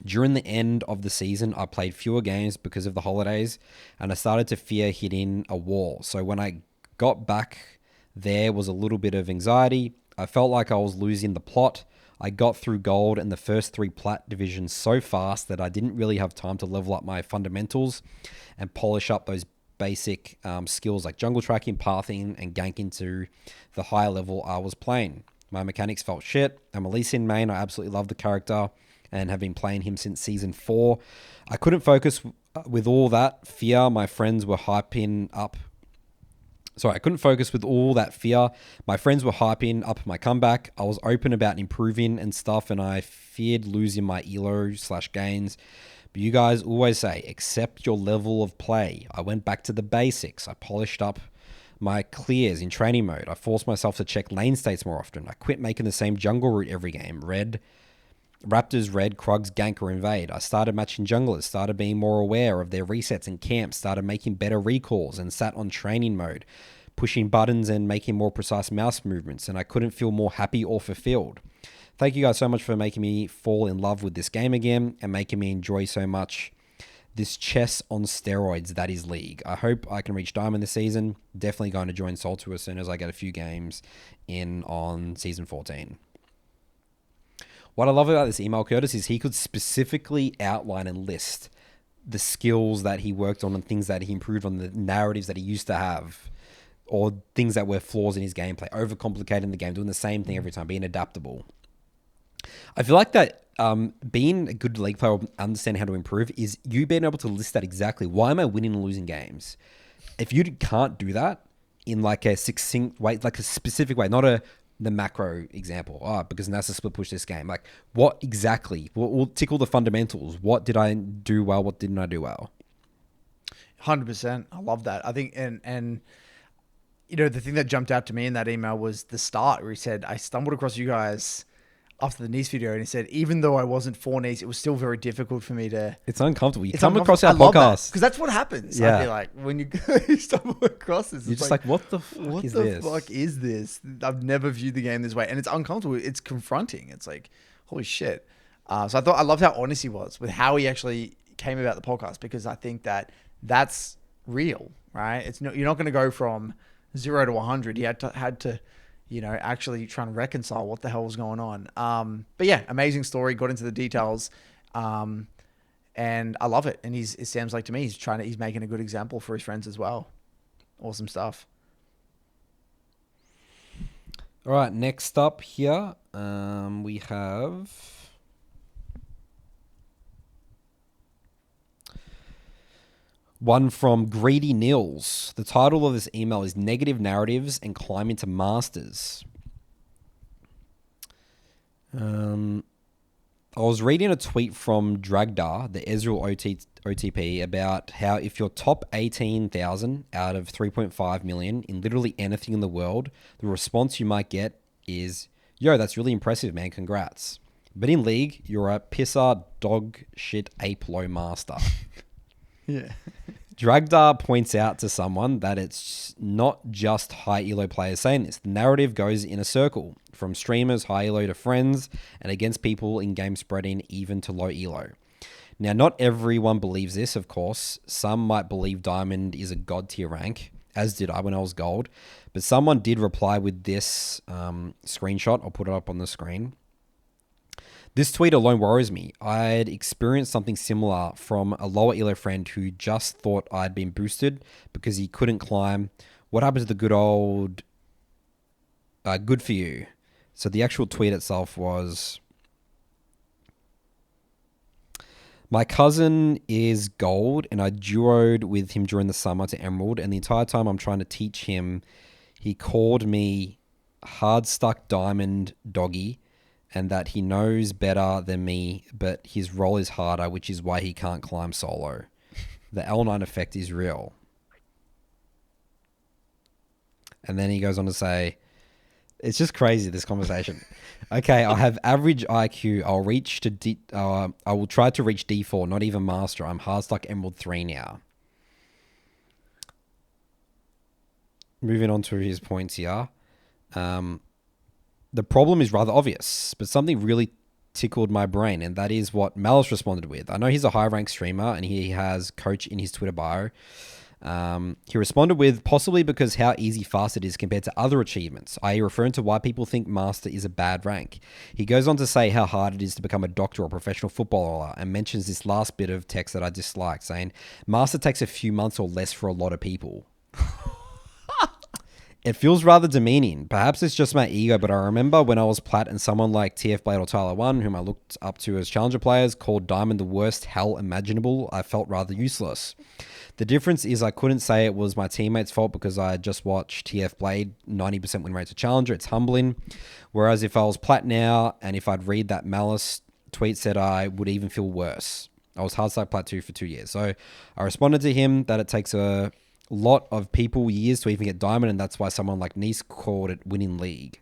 During the end of the season, I played fewer games because of the holidays, and I started to fear hitting a wall. So when I got back There was a little bit of anxiety. I felt like I was losing the plot. I got through gold and the first 3 plat divisions so fast that I didn't really have time to level up my fundamentals and polish up those basic skills like jungle tracking, pathing, and ganking to the higher level I was playing. My mechanics felt shit. I'm a Lee Sin main. I absolutely love the character and have been playing him since season 4. I couldn't focus with all that fear my friends were hyping up. Sorry, I couldn't focus with all that fear. My friends were hyping up my comeback. I was open about improving and stuff, and I feared losing my elo/gains. But you guys always say, accept your level of play. I went back to the basics. I polished up my clears in training mode. I forced myself to check lane states more often. I quit making the same jungle route every game. Raptors, red, Krugs, gank, or invade. I started matching junglers, started being more aware of their resets and camps, started making better recalls, and sat on training mode, pushing buttons and making more precise mouse movements, and I couldn't feel more happy or fulfilled. Thank you guys so much for making me fall in love with this game again and making me enjoy so much this chess on steroids that is League. I hope I can reach Diamond this season. Definitely going to join Soul 2 as soon as I get a few games in on Season 14. What I love about this email, Curtis, is he could specifically outline and list the skills that he worked on and things that he improved on, the narratives that he used to have, or things that were flaws in his gameplay, overcomplicating the game, doing the same thing every time, being adaptable. I feel like that being a good League player, understanding how to improve, is you being able to list that exactly. Why am I winning and losing games? If you can't do that in like a succinct way, like a specific way, not the macro example, because NASA split push this game. Like, what exactly? We'll tickle the fundamentals. What did I do well? What didn't I do well? 100%. I love that. I think, and you know, the thing that jumped out to me in that email was the start where he said, I stumbled across you guys after the Nice video, and he said, even though I wasn't for Nice, it was still very difficult for me to... It's uncomfortable. You come across our podcast. Because that's what happens. Yeah. I feel like when you stumble across this, you're just like, what the fuck is this? I've never viewed the game this way. And it's uncomfortable. It's confronting. It's like, holy shit. So I loved how honest he was with how he actually came about the podcast, because I think that that's real, right? It's no, you're not going to go from 0 to 100. He had to you know, actually trying to reconcile what the hell was going on. But yeah, amazing story. Got into the details, and I love it. And it sounds like to me he's making a good example for his friends as well. Awesome stuff. All right, next up here, we have one from GreedyNils. The title of this email is Negative Narratives and Climbing to Masters. I was reading a tweet from Dragdar, the Ezreal OTP, about how if you're top 18,000 out of 3.5 million in literally anything in the world, the response you might get is, yo, that's really impressive, man, congrats. But in League, you're a pisser, dog shit, ape low master. Yeah. Dragdar points out to someone that it's not just high elo players saying this. The narrative goes in a circle, from streamers, high elo to friends, and against people in game spreading even to low elo. Now, not everyone believes this, of course. Some might believe Diamond is a god tier rank, as did I when I was gold. But someone did reply with this screenshot. I'll put it up on the screen. This tweet alone worries me. I'd experienced something similar from a lower elo friend who just thought I'd been boosted because he couldn't climb. What happened to the good old good for you? So the actual tweet itself was, my cousin is gold and I duoed with him during the summer to Emerald, and the entire time I'm trying to teach him, he called me hard stuck diamond doggy, and that he knows better than me, but his role is harder, which is why he can't climb solo. The L9 effect is real. And then he goes on to say, it's just crazy, this conversation. Okay, I have average IQ. I will try to reach D4, not even Master. I'm hard stuck Emerald 3 now. Moving on to his points here. The problem is rather obvious, but something really tickled my brain, and that is what Malice responded with. I know he's a high-ranked streamer, and he has coach in his Twitter bio. He responded with, possibly because how easy fast it is compared to other achievements, i.e. referring to why people think Master is a bad rank. He goes on to say how hard it is to become a doctor or professional footballer and mentions this last bit of text that I disliked, saying, Master takes a few months or less for a lot of people. It feels rather demeaning. Perhaps it's just my ego, but I remember when I was plat and someone like TF Blade or Tyler 1, whom I looked up to as challenger players, called Diamond the worst hell imaginable, I felt rather useless. The difference is I couldn't say it was my teammates' fault because I had just watched TF Blade 90% win rate to challenger. It's humbling. Whereas if I was plat now and if I'd read that Malice tweet said I would even feel worse. I was hard stack plat 2 for 2 years. So I responded to him that it takes a lot of people years to even get diamond, and that's why someone like Nice called it winning league.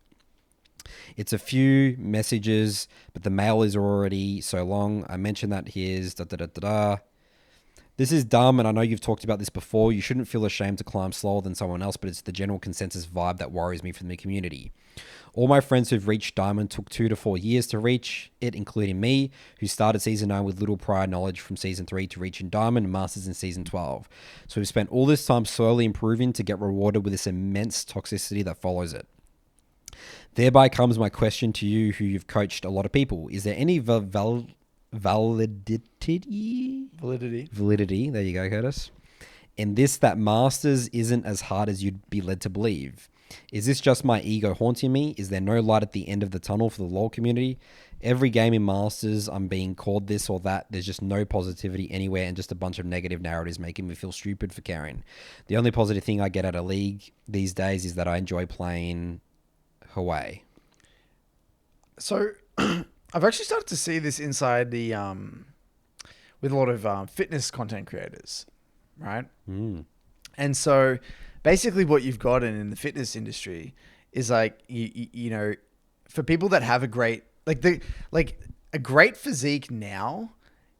It's a few messages, but the mail is already so long. I mentioned that here's This is dumb, and I know you've talked about this before. You shouldn't feel ashamed to climb slower than someone else, but it's the general consensus vibe that worries me from the community. All my friends who've reached Diamond took 2 to 4 years to reach it, including me, who started Season 9 with little prior knowledge from Season 3 to reaching Diamond and Masters in Season 12. So we've spent all this time slowly improving to get rewarded with this immense toxicity that follows it. Thereby comes my question to you, who you've coached a lot of people. Is there any validity? Validity, there you go, Curtis. In this, that Masters isn't as hard as you'd be led to believe. Is this just my ego haunting me? Is there no light at the end of the tunnel for the LoL community? Every game in Masters, I'm being called this or that. There's just no positivity anywhere and just a bunch of negative narratives making me feel stupid for caring. The only positive thing I get out of League these days is that I enjoy playing Hawaii. So I've actually started to see this inside the with a lot of fitness content creators, right? And so basically what you've got in the fitness industry is like, you know, for people that have a great, a great physique now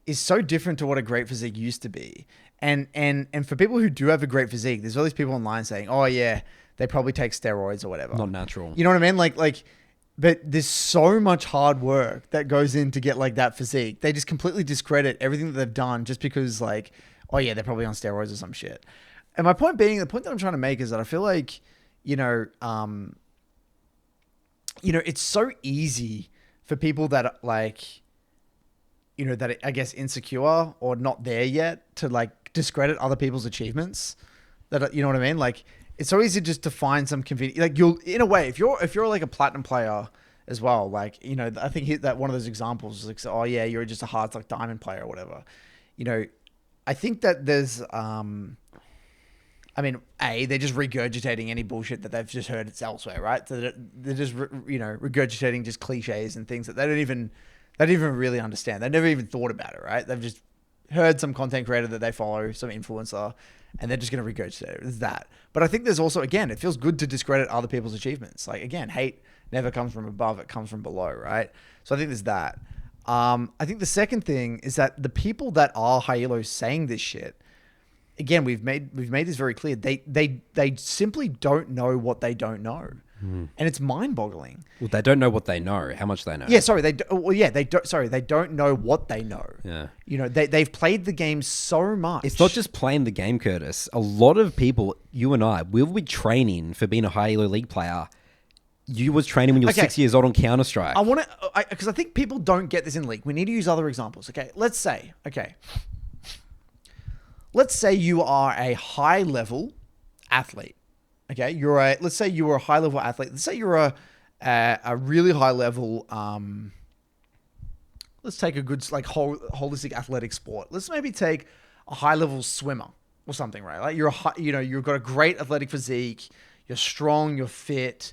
is so different to what a great physique used to be. And for people who do have a great physique, there's all these people online saying, oh yeah, they probably take steroids or whatever. Not natural. You know what I mean? But there's so much hard work that goes in to get like that physique. They just completely discredit everything that they've done just because like, oh yeah, they're probably on steroids or some shit. And my point being, the point that I'm trying to make is that I feel like, it's so easy for people that like, that I guess insecure or not there yet to like discredit other people's achievements. That, you know what I mean? Like, it's so easy just to find some convenient, like you'll, in a way, if you're like a platinum player as well, like, I think that one of those examples is like, oh yeah, you're just a hard like diamond player or whatever. I think that there's, they're just regurgitating any bullshit that they've just heard it's elsewhere, right? So they're just, regurgitating just cliches and things that they don't even really understand. They've never even thought about it, right? They've just heard some content creator that they follow, some influencer, and they're just going to regurgitate it. It's that. But I think there's also, again, it feels good to discredit other people's achievements. Like, again, hate never comes from above, it comes from below, right? So I think there's that. I think the second thing is that the people that are high elo saying this shit, again, we've made this very clear. They simply don't know what they don't know. And it's mind-boggling. Well, they don't know what they know. How much they know? Yeah, sorry. They don't know what they know. Yeah. They've played the game so much. It's not just playing the game, Curtis. A lot of people, you and I, will be training for being a high elo league player. You was training when you were 6 years old on Counter-Strike. Because I think people don't get this in League. We need to use other examples. Okay, let's say you are a high-level athlete. Okay, let's say you were a high-level athlete. Let's say you're a really high-level. Let's take a good like holistic athletic sport. Let's maybe take a high-level swimmer or something, right? Like you've got a great athletic physique. You're strong. You're fit.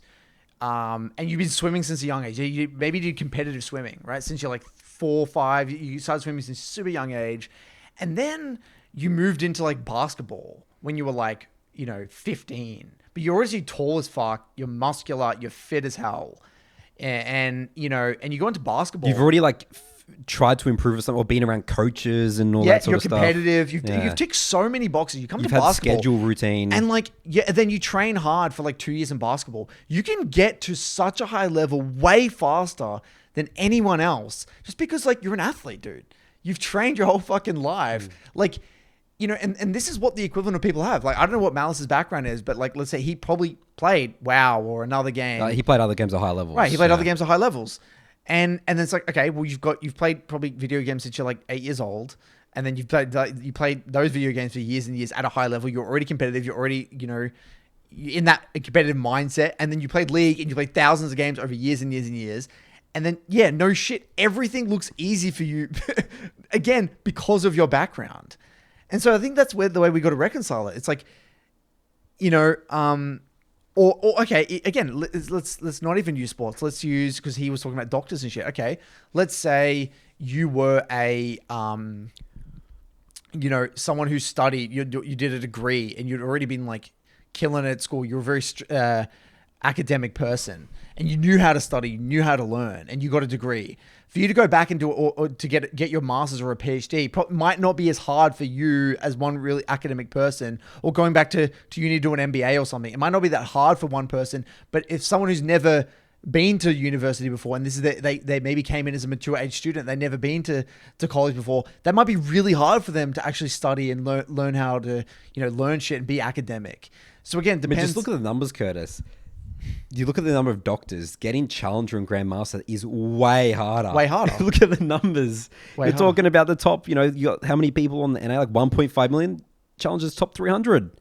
And you've been swimming since a young age. You maybe did competitive swimming, right? Since you're like 4 or 5, you started swimming since a super young age, and then you moved into like basketball when you were like 15. But you're already tall as fuck. You're muscular. You're fit as hell, and you go into basketball. You've already like tried to improve or something, or been around coaches and all that sort of stuff. You're competitive. You've ticked so many boxes. You've had basketball, schedule, routine, and then you train hard for like 2 years in basketball. You can get to such a high level way faster than anyone else, just because like you're an athlete, dude. You've trained your whole fucking life. Like, and this is what the equivalent of people have. Like, I don't know what Malice's background is, but like, let's say he probably played WoW or another game. He played other games at high levels. Right. He played other games at high levels. And then it's like, okay, well, you've played probably video games since you're like 8 years old. And then you played those video games for years and years at a high level. You're already competitive. You're already, in that competitive mindset. And then you played League and you played thousands of games over years and years and years. And then, yeah, no shit. Everything looks easy for you. Again, because of your background. And so I think that's the way we got to reconcile it. It's like, okay, again, let's not even use sports. Let's use, because he was talking about doctors and shit. Okay, let's say you were a, someone who studied, you did a degree and you'd already been like killing it at school. You're a very academic person and you knew how to study, you knew how to learn, and you got a degree. For you to go back and do or to get your master's or a PhD might not be as hard for you as one really academic person, or going back to uni to do an MBA or something. It might not be that hard for one person, but if someone who's never been to university before, and this is they maybe came in as a mature age student, they've never been to college before, that might be really hard for them to actually study and learn how to learn shit and be academic. So again, depends. Just look at the numbers, Curtis. You look at the number of doctors, getting Challenger and Grandmaster is way harder. Way harder. Look at the numbers. You're talking about the top, you got how many people on the NA? Like 1.5 million. Challenger's top 300.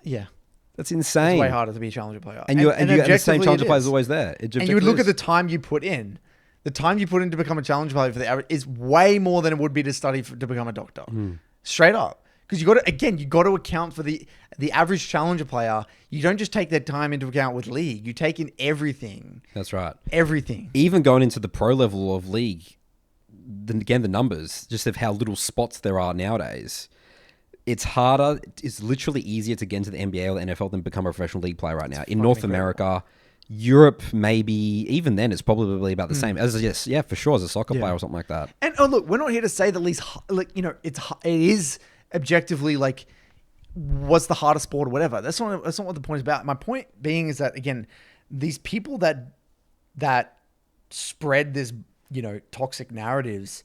Yeah. That's insane. It's way harder to be a Challenger player. And the same Challenger player is always there. And you would look at the time you put in. The time you put in to become a Challenger player for the average is way more than it would be to study to become a doctor. Straight up. Because you got to account for the average Challenger player. You don't just take that time into account with League. You take in everything. That's right. Everything. Even going into the pro level of League, the numbers, just of how little spots there are nowadays, it's harder. It's literally easier to get into the NBA or the NFL than become a professional League player right now. In North America, Europe, maybe, even then, it's probably about the same. For sure, as a soccer player or something like that. And look, we're not here to say that it is objectively like what's the hardest sport or whatever. That's not what the point is about. My point being is that, again, these people that spread this toxic narratives,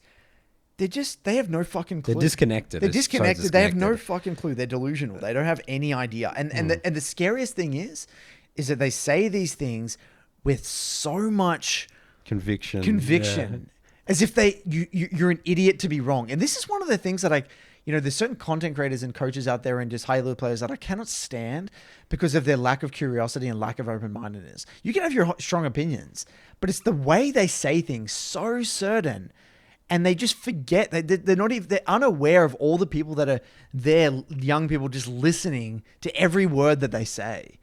they have no fucking clue. They're disconnected. They have no fucking clue. They're delusional. They don't have any idea. And the scariest thing is that they say these things with so much conviction, as if you're an idiot to be wrong. And this is one of the things that there's certain content creators and coaches out there and just high-level players that I cannot stand because of their lack of curiosity and lack of open-mindedness. You can have your strong opinions, but it's the way they say things so certain, and they just forget. They're unaware of all the people that are there, young people just listening to every word that they say,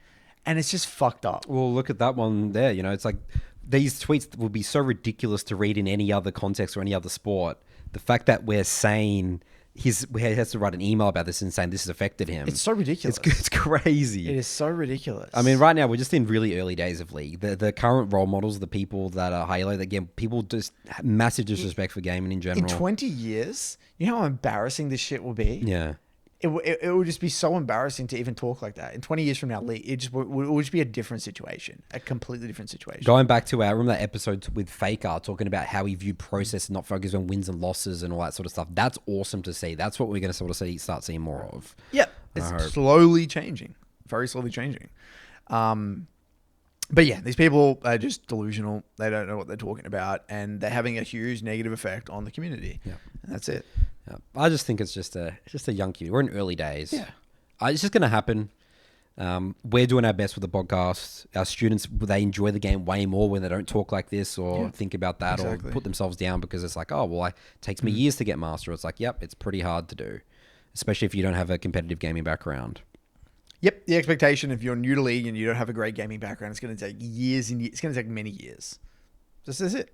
and it's just fucked up. Well, look at that one there. It's like these tweets would be so ridiculous to read in any other context or any other sport. The fact that we're saying he has to write an email about this and saying this has affected him. It's so ridiculous. It's crazy. It is so ridiculous. I mean, right now we're just in really early days of League. The current role models, the people that are Halo, again, people just massive disrespect for gaming in general. In 20 years, you know how embarrassing this shit will be? Yeah. It would just be so embarrassing to even talk like that. In 20 years from now, it would just be a different situation, a completely different situation. Going back to remember that episode with Faker talking about how he viewed process and not focus on wins and losses and all that sort of stuff. That's awesome to see. That's what we're going to sort of start seeing more of. Yeah, it's slowly changing, very slowly changing. But yeah, these people are just delusional. They don't know what they're talking about, and they're having a huge negative effect on the community. Yeah, and that's it. Yeah. I just think it's just a young community. We're in early days. Yeah, it's just going to happen. We're doing our best with the podcast. Our students, they enjoy the game way more when they don't talk like this or think about that or put themselves down because it's like, it takes me years to get master. It's like, yep, it's pretty hard to do, especially if you don't have a competitive gaming background. Yep, the expectation if you're new to League and you don't have a great gaming background, it's going to take years and years. It's going to take many years. This is it.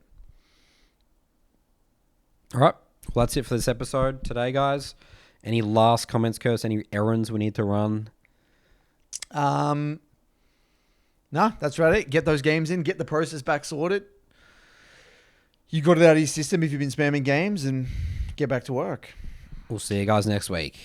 All right. Well, that's it for this episode today, guys. Any last comments, Curse? Any errands we need to run? No, that's right. It. Get those games in. Get the process back sorted. You got it out of your system if you've been spamming games, and get back to work. We'll see you guys next week.